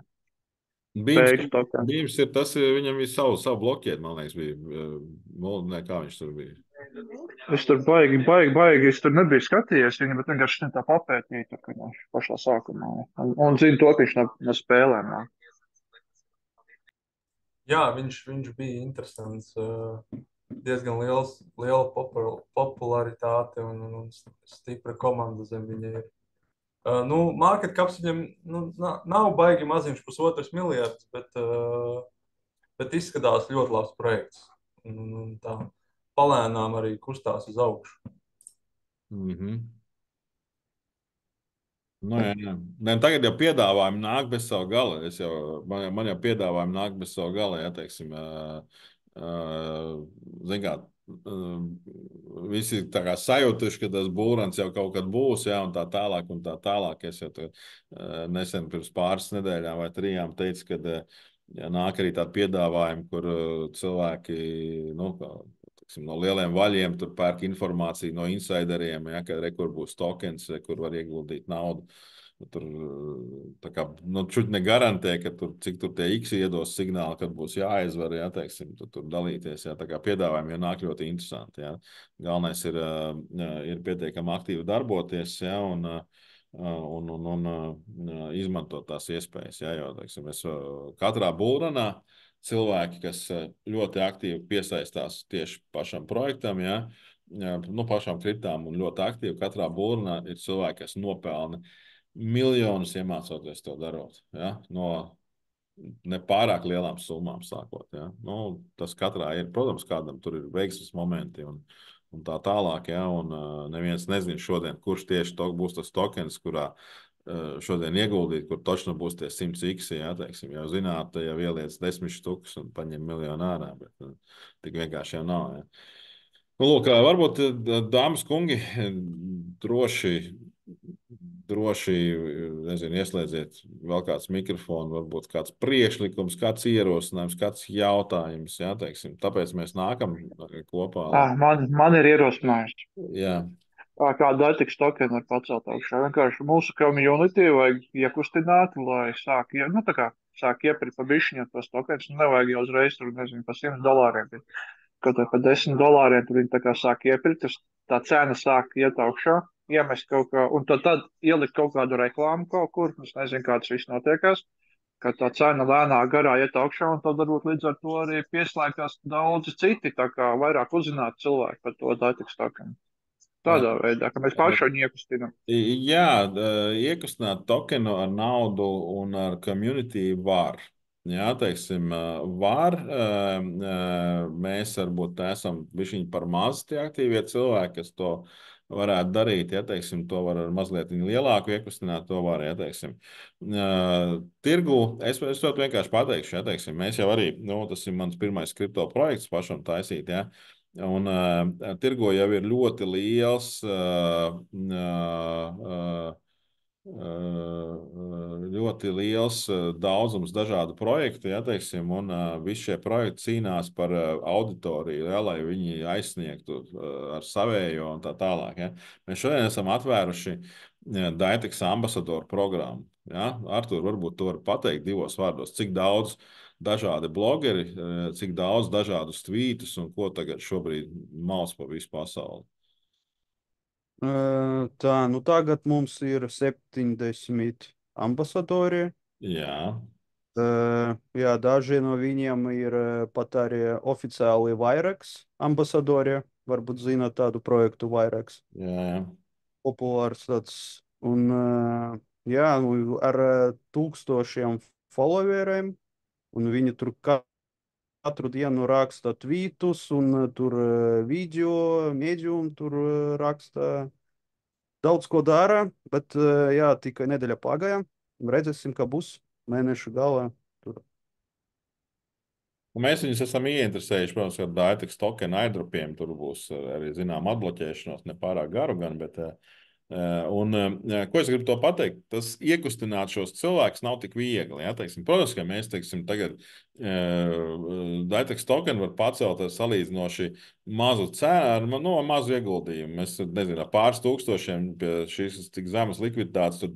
Beams ir tas, viņam ir savu bloķiet, man liekas, bija. Ne, kā viņš tur bija. Es tur baigi, es tur nebiju skatījies viņu, bet vienkārši tā papētīju, tur, ka viņš pašā sākumā. Un zinu to, ka viņš no spēlēm nāk. Jā, viņš bija interesants. Diezgan liela popularitāte un stipra komanda zem viņa ir. Nu, market caps viņam nav baigi maziņš, 1,5 miljards, bet izskatās ļoti labs projekts. Un tā palēnām arī kustās uz augšu. Nu, jā. Ne, tagad jau piedāvājumi nāk bez savu gala. Man jau piedāvājumi nāk bez savu gala, ja teiksim, zin kā, visi tā kā sajūtuši, ka tas būrans jau kaut kad būs, ja, un tā tālāk, un tā tālāk. Es jau nesen pirms pāris nedēļām vai 3 teicu, ka ja nāk arī tādi piedāvājumi, kur cilvēki, nu, teiksim, no lieliem vaļiem tur pērk informāciju no insideriem, ja, ka kur būs tokens, kur var ieguldīt naudu. Tur tā kā, nu, čut negarantē, ka cik tur tie X iedos signāli, kad būs jāaizvar, ja, teiksim, tur dalīties. Ja, tā kā piedāvājumi jau nāk ļoti interesanti. Ja. Galvenais ir pietiekami aktīvi darboties, ja, un izmantot tās iespējas. Ja, jo, teiksim, katrā būranā cilvēki, kas ļoti aktīvi piesaistās tieši pašam projektam, ja, nu, pašām kriptām un ļoti aktīvi katrā būranā ir cilvēki, kas nopelna miljonus iemācoties to darot. Ja, no nepārāk lielām summām sākot. Ja. Nu, tas katrā ir, protams, kādam tur ir veiksmes momenti un tā tālāk. Ja, un neviens nezina šodien, kurš tieši būs tas tokens, kurā šodien ieguldīt, kur točno būs tie 100x, ja, teiksim, jau zināt, jau ieliec 10 štukas un paņem miljonu ārā, bet tik vienkārši jau nav. Ja. Nu, lūk, varbūt, dāmas kungi, droši, nezinu, ieslēdziet vēl kāds mikrofons, varbūt kāds priekšlikums, kāds ierosinājums, kāds jautājums, jā, teiksim. Tāpēc mēs nākam kopā. Man ir ierosinājums. Jā. Kādu datiks tokenu var pacelt augšā. Vienkārši mūsu community vajag iekustināt, lai sāk iepirkt pa bišķiņu tos tokenus. Nevajag jau uzreiz tur, nezinu, pa $100, bet kaut vai pa $10 tur viņi tā kā sāk iepirkt, tā cena sāk iet augšā, iemest kaut kā, un tad ielikt kaut kādu reklāmu kaut kur, es nezinu, kā tas viss notiekās, ka tā cena lēnā garā iet augšā, un tad varbūt līdz ar to arī pieslēgās daudzi citi, tā kā vairāk uzzināt cilvēki par to datiks tokenu. Tādā veidā, ka mēs paši viņu iekustinām. Jā, iekustināt tokenu ar naudu un ar community var. Jā, teiksim, var. Mēs varbūt esam bišķiņi par maz tie aktīvie cilvēki, kas to varētu darīt. Ja, teiksim, to var ar mazliet lielāku iekustināt, to var, ja, teiksim. Tirgu, es vienkārši pateikšu, ja, teiksim, mēs jau arī, nu, tas ir mans pirmais kripto projekts pašam taisīt, ja. Un tirgo jau ir ļoti liels ļoti liels daudzums dažādu projektu, ja, teiksim, un visi šie projekti cīnās par auditoriju, ja, lai viņi aizsniegtu ar savējo un tā tālāk. Ja. Mēs šodien esam atvēruši Daitex ambasadoru programmu. Ja. Artur, varbūt tu vari pateikt divos vārdos, cik daudz dažādi blogeri, cik daudz dažādus tvītus un ko tagad šobrīd maus pa visu pasauli. Tā, nu tagad mums ir 70 ambasadori. Jā. Jā, daži no viņiem ir pat arī oficiāli Vairaks ambasadori. Varbūt zināt tādu projektu Vairaks. Jā. Populārs tāds. Un, jā, nu, ar tūkstošiem followeriem. Un viņi tur katru dienu raksta tvītus un tur video, medium tur raksta. Daudz ko dara, bet jā, tikai nedēļa pagāja. Redzēsim, kā būs mēneša galā. Tur. Un mēs viņus esam ieinteresējuši, protams, ka Daitex tokenu airdropiem tur būs arī, zinām, atbloķēšanos, ne pārāk garu gan, bet ko es gribu to pateikt? Tas iekustināt šos cilvēkus nav tik viegli. Ja? Teiksim, protams, ka mēs tagad Daitex tokenu var pacelt ar salīdzinoši mazu cenu, no mazu ieguldījumu. Mēs nezinām, ar pāris tūkstošiem pie šīs tik zemes likviditātes, tur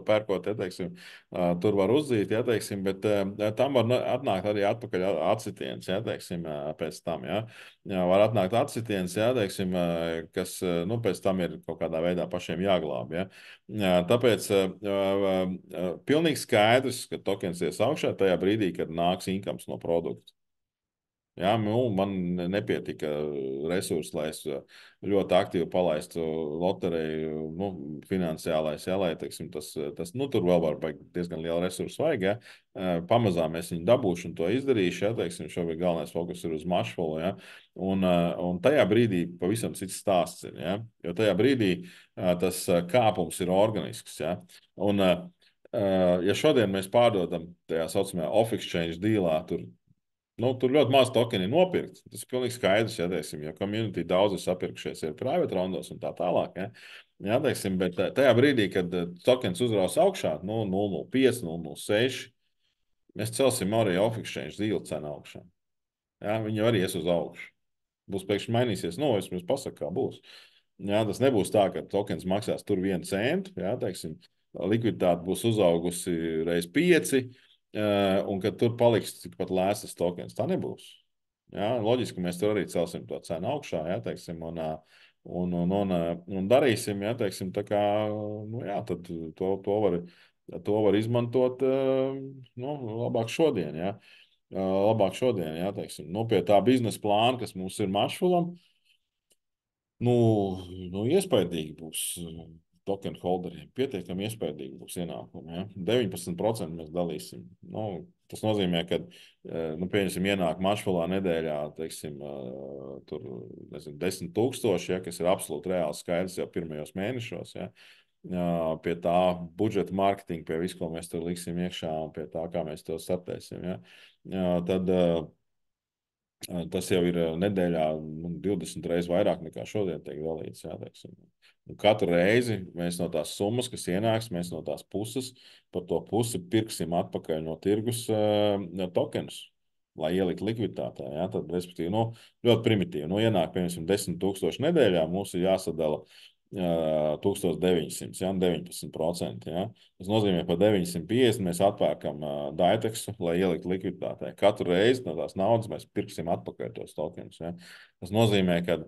pērkot, ja, teiksim, tur var uzzīt, ja, teiksim, bet tam var atnākt arī atpakaļ atsitiens, ja, teiksim, pēc tam. Ja. Var atnākt atsitiens, ja, teiksim, kas nu, pēc tam ir kaut kādā veidā pašiem jāglāb. Ja. Tāpēc pilnīgi skaidrs, ka tokens ies augšā tajā brīdī, kad nāks incomes no produkta. Jā, nu, man nepietika resursi, lai es ļoti aktīvi palaistu loteriju, nu, finansiālais, jā, lai, teiksim, tas, nu, tur vēl var diezgan liela resursu vajag, jā. Pamazām es viņu dabūšu un to izdarīšu, jā, teiksim, šobrīd galvenais fokus ir uz Mashflow, jā, un tajā brīdī pavisam cits stāsts ir, jā, jo tajā brīdī tas kāpums ir organisks, jā, un ja šodien mēs pārdodam tajā saucamajā off-exchange dealā, tur ļoti maz tokeni ir nopirkt. Tas ir pilnīgi skaidrs, ja teiksim, jo community daudz ir sapirkušies ir private rondos un tā tālāk. Ja? Jā, teiksim, bet tajā brīdī, kad tokens uzrās augšā, 0,05, 0,06, mēs celsim arī off-exchange deal cenu augšā. Ja? Viņi arī ies uz augšu. Būs pēkšņi mainīsies, es jums pasaku, kā būs. Jā, tas nebūs tā, ka tokens maksās tur 1 centu, jā, teiksim, likviditāte būs uzaugusi reiz 5, un ka tur paliks tikpat lēsas tokens. Tā nebūs. Jā, loģiski, mēs tur arī celsim to cenu augšā, jā, teiksim, un darīsim, jā, teiksim, tā kā, nu jā, tad to var izmantot, nu, labāk šodien, jā. Labāk šodien, jā, teiksim, nu, pie tā biznesa plāna, kas mums ir Mashflow, nu, iespaidīgi būs token holderiem. Pietiekami iespaidīgi būs ienākumi. Ja? 19% mēs dalīsim. Nu, tas nozīmē, ka, nu, pieņemsim, ienāk Mashflow nedēļā, teiksim, tur, nezinu, 10,000, ja, kas ir absolūti reāls skaidrs jau pirmajos mēnešos, ja? Pie tā budžeta marketinga, pie visu, ko mēs tur liksim iekšā un pie tā, kā mēs to startēsim. Ja? Tad tas jau ir nedēļā 20 reizes vairāk nekā šodien tiek dalīts. Jā, teiksim. Un katru reizi mēs no tās summas, kas ienāks, mēs no tās puses par to pusi pirksim atpakaļ no tirgus tokenus, lai ielikt likviditātē. Jā, tad, respektīvi, nu, ļoti primitīvi. Nu, ienāk, piemēram, 10,000 nedēļā, mums ir jāsadala 1900, ja, 19%. Ja. Tas nozīmē, ka par 950 mēs atpērkam Daitexu, lai ieliktu likviditātē. Katru reizi no tās naudas mēs pirksim atpakaļ tos tokenus. Ja. Tas nozīmē, ka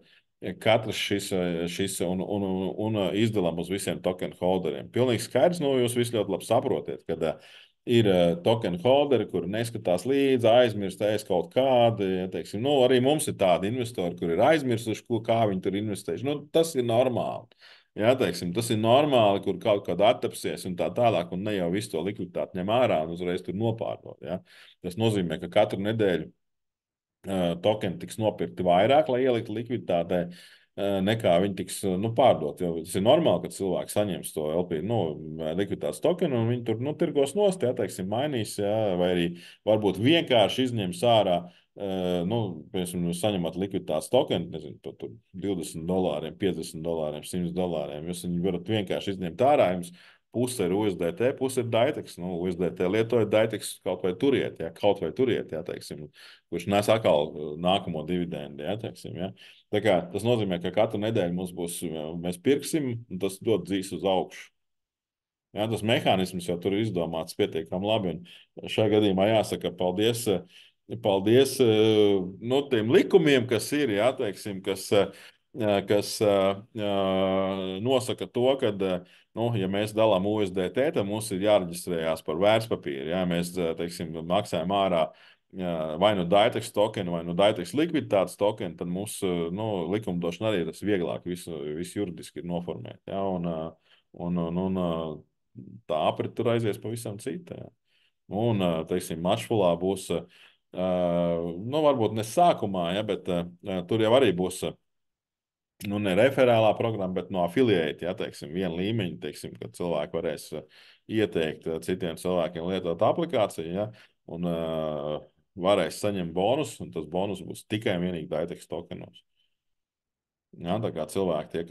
katrs šis un izdalām uz visiem token holderiem. Pilnīgi skaidrs, nu, jūs visi ļoti labi saprotiet, kad ir token holderi, kuri neskatās līdzi, aizmirst kaut kādu. Ja, teiksim, nu, arī mums ir tādi investori, kuri ir aizmirsuši, kā viņi tur investējuši. Nu, tas ir normāli. Ja, teiksim, tas ir normāli, kur kaut kāda attapsies un tā tālāk, un ne jau visu to likviditāti ņem ārā un uzreiz tur nopārdot. Ja. Tas nozīmē, ka katru nedēļu tokeni tiks nopirkti vairāk, lai ieliktu likviditātē, nekā viņi tiks pārdot. Jo tas ir normāli, ka cilvēki saņems to LP likviditātes tokenu un viņi tur tirgos nost, ja, teiksim, mainīs, ja, vai arī varbūt vienkārši izņems ārā nu, piemēram, jūs saņemat likviditātes tokenu, nezinu, par tur $20, $50, $100. Jūs viņu varat vienkārši izņemt ārā. Jums puse ir USDT, puse ir Daitex. Nu, USDT lietojot Daitex kaut vai turiet, ja, teiksim, kurš nes atkal nākamo dividendu, ja, teiksim, ja. Tā kā tas nozīmē, ka katru nedēļu mums būs, mēs pirksim, un tas dod dzīs uz augšu. Jā, tas mehānisms jau tur ir izdomāts pietiekami labi. Un šajā gadījumā jāsaka paldies, paldies nu, tiem likumiem, kas ir, jā, teiksim, kas nosaka to, ka, nu, ja mēs dalām USDT, tad mums ir jāreģistrējās par vērtspapīru. Jā, mēs, teiksim, maksājam ārā vai nu Daitex tokenu, vai nu Daitex likviditātes tokenu, tad mums nu, likumdošana arī tas vieglāk visu juridiski ir noformēt. Jā, un tā aprit tur aizies pavisam cita. Jā. Un, teiksim, mačfulā būs, nu, varbūt ne sākumā, ja, bet tur jau arī būs, nu, ne referālā programma, bet no affiliate, ja, teiksim, viena līmeņa, teiksim, kad cilvēki varēs ieteikt citiem cilvēkiem lietot aplikāciju, ja, un varēs saņemt bonus, un tas bonus būs tikai un vienīgi Daitex tokenos. Jā, tā kā cilvēki, tie,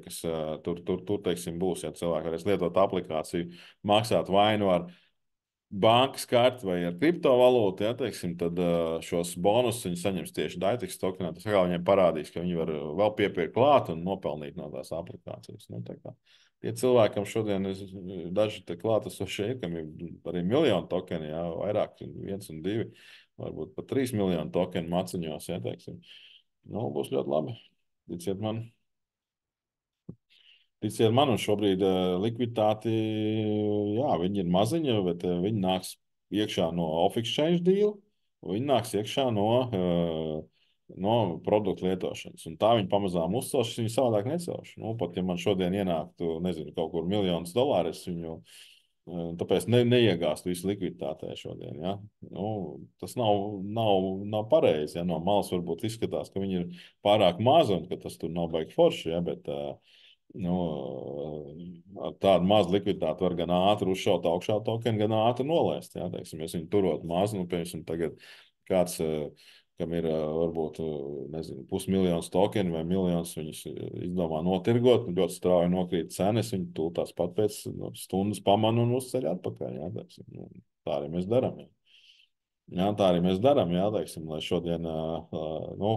kas tur teiksim, būs, ja cilvēki varēs lietot aplikāciju, maksāt vai nu ar bankas karti vai ar kriptovalūtu, ja, teiksim, tad šos bonusus viņi saņems tieši Daitex tokenā. Tas kā viņiem parādīs, ka viņi var vēl piepirkt klāt un nopelnīt no tās aplikācijas. Nu, tā kā tie cilvēkam šodien daži te klātesošie ir, kam ir arī miljonu tokeni, ja, vairāk, 1 un 2, varbūt pat 3 miljonu tokenu maciņos, ja, teiksim. Nu, būs ļoti labi. Ticiet man. Ticiet man, un šobrīd likviditāti, jā, viņi ir maziņi, bet viņi nāks iekšā no off-exchange deal, un viņi nāks iekšā no produktu lietošanas. Un tā viņi pamazām uzcelš, viņi savādāk necelš. Nu, pat ja man šodien ienāktu, nezinu, kaut kur $1,000,000, es viņu tāpēc neiegāstu visu likviditātē šodien. Ja? Nu, tas nav pareizi. Ja? No malas varbūt izskatās, ka viņi ir pārāk mazi un ka tas tur nav baigi forši, ja? Bet nu, ar tādu mazu likviditāti var gan ātri uzšaut augšā tokenu, gan ātri nolaist. Ja? Teiksim, ja viņi turot mazu, nu, piemēram, tagad kāds, kam ir varbūt, nezinu, 500,000 tokenu vai miljons, viņus izdomā notirgot, ļoti strauji nokrīt cenas, viņi tās pat pēc stundas pamana un uzceļ atpakaļ. Ja? Teiksim, nu, tā arī mēs darām. Ja? Jā, tā arī mēs darām, jā, teiksim, lai šodien nu,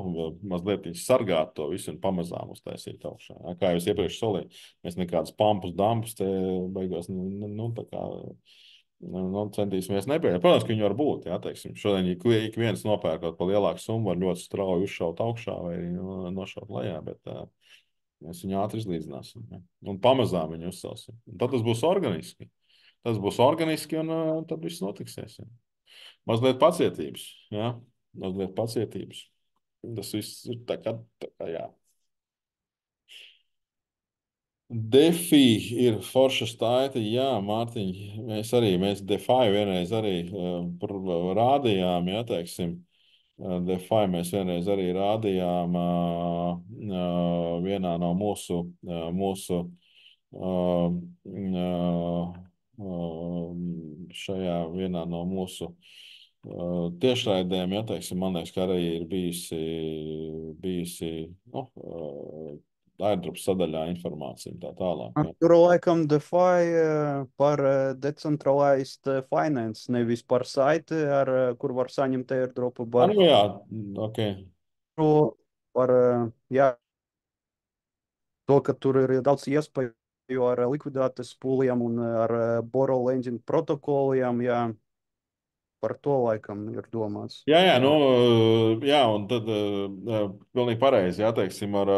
mazliet sargātu to visu un pamazām uztaisītu augšā. Jā. Kā jau es iepriekš solīju, mēs nekādus pampus, dampus te beigās, nu, tā kā, nu, centīsimies nepieļaut. Protams, ka viņi var būt, jā, teiksim. Šodien, ja ik viens nopērkot pa lielāku summu, var ļoti strauji uzšaut augšā vai nošaut lejā, bet mēs viņu ātri izlīdzināsim. Jā. Un pamazām viņu uzcelsim. Un tad tas būs organiski. Tas būs organiski un tad viss notiksies. Jā. Mazliet pacietības, jā, mazliet pacietības. Tas viss ir tā kā jā. DeFi ir forša staita, jā, Mārtiņ, mēs DeFi vienreiz arī rādījām, jā, teiksim, DeFi mēs vienreiz arī rādījām vienā no mūsu šajā vienā no mūsu tiešraidēm, ja, teiksim, man liekas, ka arī ir bijusi nu, airdrops sadaļā informācija tā tālāk. Ja. Tur laikam DeFi par decentralized finance, nevis par saiti, kur var saņemt airdropu, bet Nu jā, ok. par, jā, to, ka tur ir daudz iespēju ar likviditātes pūliem un ar borrow lending protokoliem, jā, par to laikam ir domāts. Jā, jā, un tad pilnīgi pareizi, jā, teiksim, ar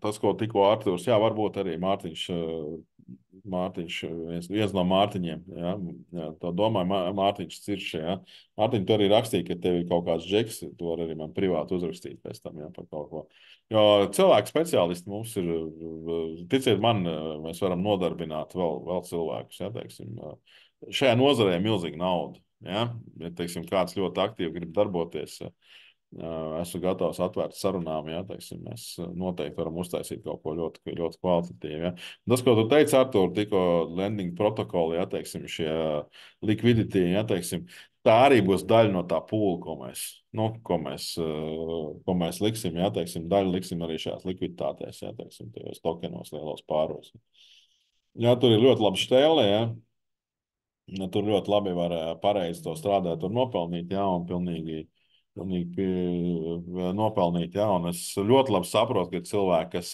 tas, ko tikko Artūrs, jā, varbūt arī Mārtiņš viens no Mārtiņiem, jā, to domāju, Mārtiņš Ciršē, jā. Mārtiņ, tu arī rakstīja, ka tev ir kaut kāds džeks, tu vari arī man privāti uzrakstīt pēc tam, jā, par kaut ko. Jo cilvēku speciālisti mums ir, ticiet man, mēs varam nodarbināt vēl cilvēkus, jā, teiksim, šajā nozarē milzīga nauda. Ja? Ja, teiksim, kāds ļoti aktīvi grib darboties, esmu gatavs atvērt sarunām. Ja? Teiksim, mēs noteikti varam uztaisīt kaut ko ļoti, ļoti kvalitatīvu. Ja? Tas, ko tu teici, Artur, tikko lending protokoli, ja? Teiksim, šie liquidity, ja? Teiksim, tā arī būs daļa no tā pūla, ko mēs liksim, jā, teiksim, daļu liksim arī šajās likviditātēs, jā, teiksim, tajos tokenos lielos pāros. Jā, tur ir ļoti laba šķēle, jā. Tur ļoti labi var pareizi to strādāt un nopelnīt, jā, un pilnīgi nopelnīt, jā, un es ļoti labi saprotu, ka cilvēki, kas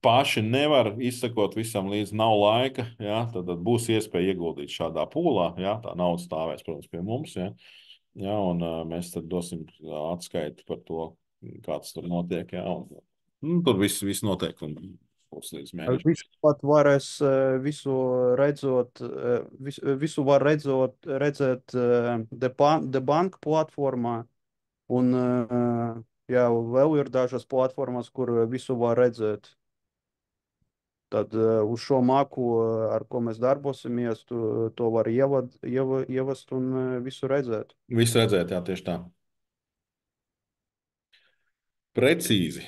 paši nevar izsekot visam līdz nav laika, jā, tad būs iespēja ieguldīt šādā pūlā, jā, tā nauda stāvēs, protams, pie mums, jā, jā, un mēs tad dosim atskaiti par to, kāds tur notiek, jā, un tur viss noteikumi būs līdz mēnešam. Visu pat varēs visu redzot, visu var redzēt The Bank platformā, un jā, vēl ir dažas platformas, kur visu var redzēt. Tad uz šo maku, ar ko mēs darbosimies, to var ievest un visu redzēt. Visu redzēt, jā, tieši tā. Precīzi.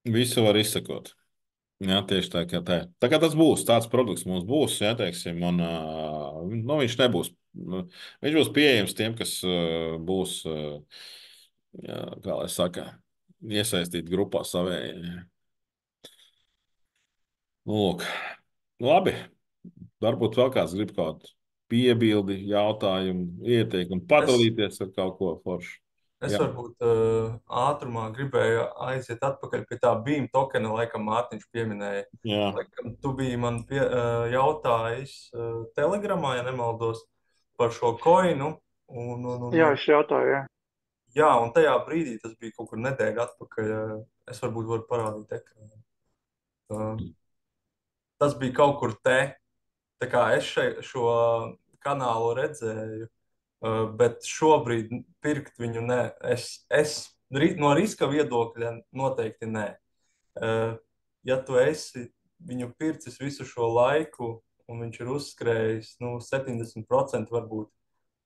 Visu var izsekot. Jā, tieši tā, kā tā. Tā kā tas būs, tāds produkts mums būs, jā, teiksim, un viņš nebūs. Viņš būs pieejams tiem, kas būs, jā, kā lai saka, iesaistīti grupā savēji. Lūk, labi. Varbūt vēl kāds grib kaut kādu piebildi, jautājumu, ieteikumu, padalīties ar kaut ko foršu. Es Jā. varbūt ātrumā gribēju aiziet atpakaļ pie tā BIM tokena, laikam Mārtiņš pieminēja. Jā. Laikam, tu biji man jautājis Telegramā, ja nemaldos, par šo koinu. Jā, es jautāju, jā. Jā, un tajā brīdī, tas bija kaut kur nedēļa atpakaļ, es varbūt varu parādīt ekrānu. Tas bija kaut kur te. Tā kā es šo kanālu redzēju, bet šobrīd pirkt viņu ne. No riska viedokļa noteikti nē. Ja tu esi viņu pircis visu šo laiku, un viņš ir uzskrējis 70% varbūt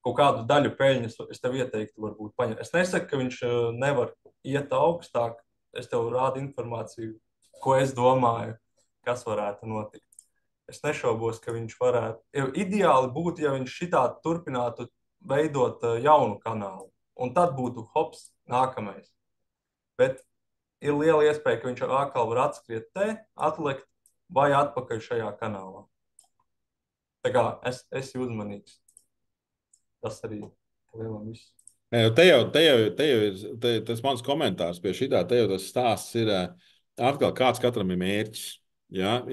kaut kādu daļu peļņas, es tev ieteiktu, varbūt paņemt. Es nesaku, ka viņš nevar iet augstāk. Es tev rādu informāciju, ko es domāju, kas varētu notikt. Es nešaubos, ka viņš varētu. Ideāli būtu, ja viņš šitādi turpinātu veidot jaunu kanālu. Un tad būtu hops nākamais. Bet ir liela iespēja, ka viņš atkal var atskriet te, atlikt vai atpakaļ šajā kanālā. Tā kā es esmu uzmanīgs. Tas arī lielam viss. Te jau ir tas mans komentārs pie šitā. Te jau tas stāsts ir atkal kāds katram ir mērķis. Ja,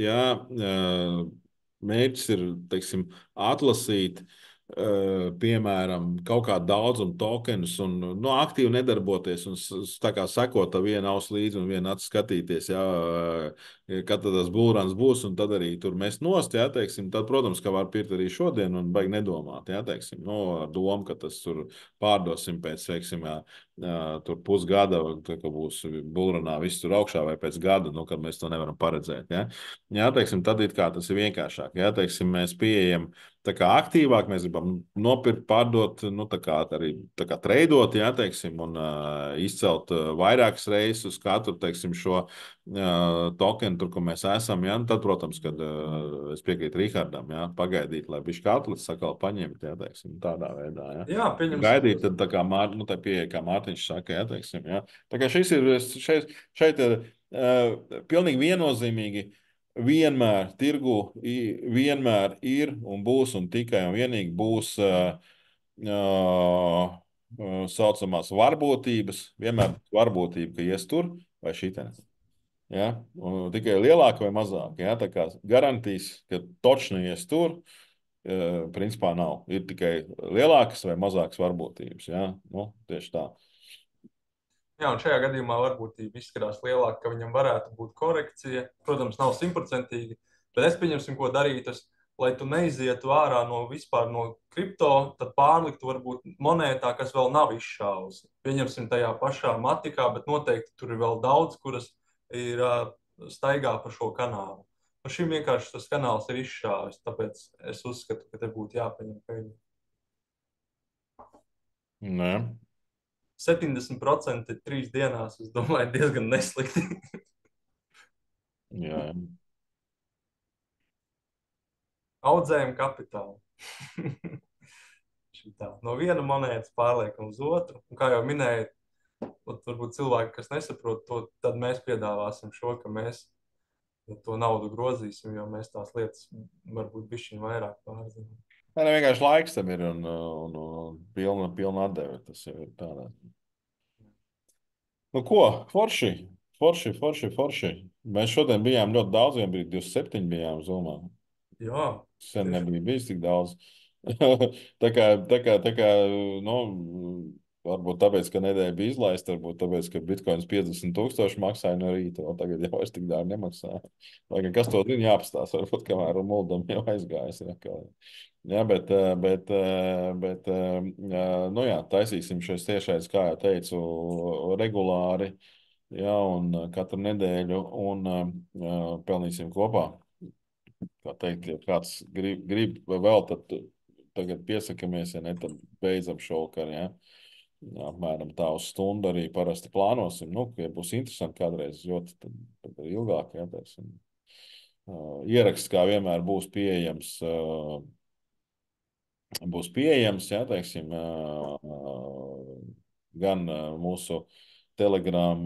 mērķis ir, teiksim, atlasīt, piemēram, kaut kādu daudzumu tokenus un aktīvi nedarboties un tā kā sekot ar vienu ausu līdzi un vienu acu skatīties, jā, kad tas būrans būs un tad arī tur mēs nost, jā, teiksim, tad, protams, ka var pirkt arī šodien un baigi nedomāt, jā, teiksim, ar domu, ka tas tur pārdosim pēc, teiksim, tur pusgada, ka būs būranā viss tur augšā vai pēc gada, kad mēs to nevaram paredzēt, jā. Jā, teiksim, tad it kā tas ir vienkāršāk, jā, teiksim, mēs pieejam tā kā aktīvāk, mēs gribam nopirkt, pārdot, tā kā arī tā kā treidot, jā, teiksim, un izcelt vairākas reizes uz katru, teiksim, šo tokenu, tur, kur mēs esam, jā, tad, protams, kad es piekrītu Rihardam, jā, pagaidīt, lai bišķi atlicis sakal paņemt, jā, teiksim, tādā veidā, jā. Jā, pieņemsim. Gaidīt, tad tā kā, tā pieeja, kā Mārtiņš saka, jā, teiksim, jā. Tā kā šeit ir pilnīgi viennozīmīgi. Vienmēr tirgu vienmēr ir un būs un tikai un vienīgi būs saucamās varbūtības. Vienmēr varbūtība, ka ies tur vai šitien. Ja? Un tikai lielāka vai mazāka. Ja? Tā kā garantīs, ka točni ies tur, principā nav. Ir tikai lielākas vai mazākas varbūtības. Ja? Tieši tā. Jā, un šajā gadījumā varbūtība izskatās lielāka, ka viņam varētu būt korekcija. Protams, nav 100%, bet es pieņemsim, ko darīt. Lai tu neizietu ārā vispār no kripto, tad pārliktu varbūt monētā, kas vēl nav izšāvusi. Pieņemsim tajā pašā matikā, bet noteikti tur ir vēl daudz, kuras ir staigā pa šo kanālu. Un šim vienkārši tas kanāls ir izšāvis, tāpēc es uzskatu, ka te būtu jāpaņem peļņa. Nē. 70% 3 dienās, es domāju, diezgan neslikti. Jā. Audzējam kapitālu. šitā. No viena monētas pārliekam uz otru. Un, kā jau minēju, varbūt cilvēki, kas nesaprot to, tad mēs piedāvāsim šo, ka mēs to naudu grozīsim, jo mēs tās lietas varbūt bišķiņ vairāk pārzinām. Nē, ne, vienkārši laiks tam ir un pilna atdeve. Tas jau ir tādā. Nu, ko? Forši. Forši. Mēs šodien bijām ļoti daudz, vien bija 27 bijām Zumā. Jā, Sen nebija bijis tik daudz. Tā kā, nu, varbūt tāpēc, ka nedēļa bija izlaista, varbūt tāpēc, ka bitkoins 50,000 maksāja no rīta, un tagad jau vairs tik dārgi nemaksā. Lai gan kas to zina, jāapstās, varbūt kamēr muldam jau aizgājis. Jā, bet nu jā, taisīsim šos tiešais, kā jau teicu, regulāri, jā, un katru nedēļu, un pelnīsim kopā. Kā teikt, ja kāds grib vēl, tad tagad piesakamies, ja ne, tad beidzam šovakar, ja. Apmēram tā uz stundu arī parasti plānosim. Nu, ja būs interesanti kādreiz, ļoti, tad arī ilgāk, ja, teiksim. Ieraksts, kā vienmēr, būs pieejams, ja, teiksim, gan mūsu Telegram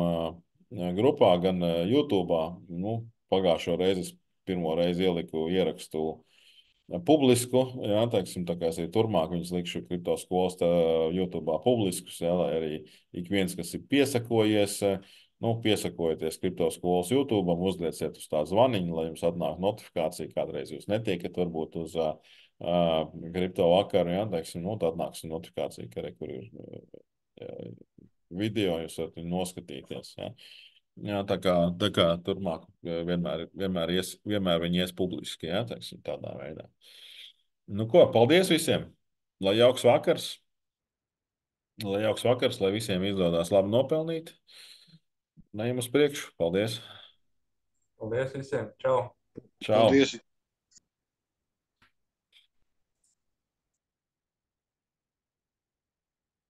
grupā, gan YouTube. Nu, pagājušo reizi es pirmo reizi ieliku ierakstu publisku, jā, teiksim, tā kā es arī turmāk viņus likšu kripto skolas YouTube publiskus, jā, lai arī ik viens, kas ir piesakojies, nu, piesakojieties kripto skolas YouTube, uzlieciet uz tā zvaniņu, lai jums atnāk notifikācija, kādreiz jūs netiekat varbūt uz kripto vakaru, jā, teiksim, nu, tad atnāks notifikācija, ka kur ir video, jūs varat viņu noskatīties, jā. Jā, tā kā turpmāk vienmēr viņi ies publiski, jā, teiksim, tādā veidā. Nu ko, paldies visiem! Lai jauks vakars! Lai visiem izdodas labi nopelnīt. Nejam uz priekšu. Paldies! paldies visiem! Čau! Čau! Paldies!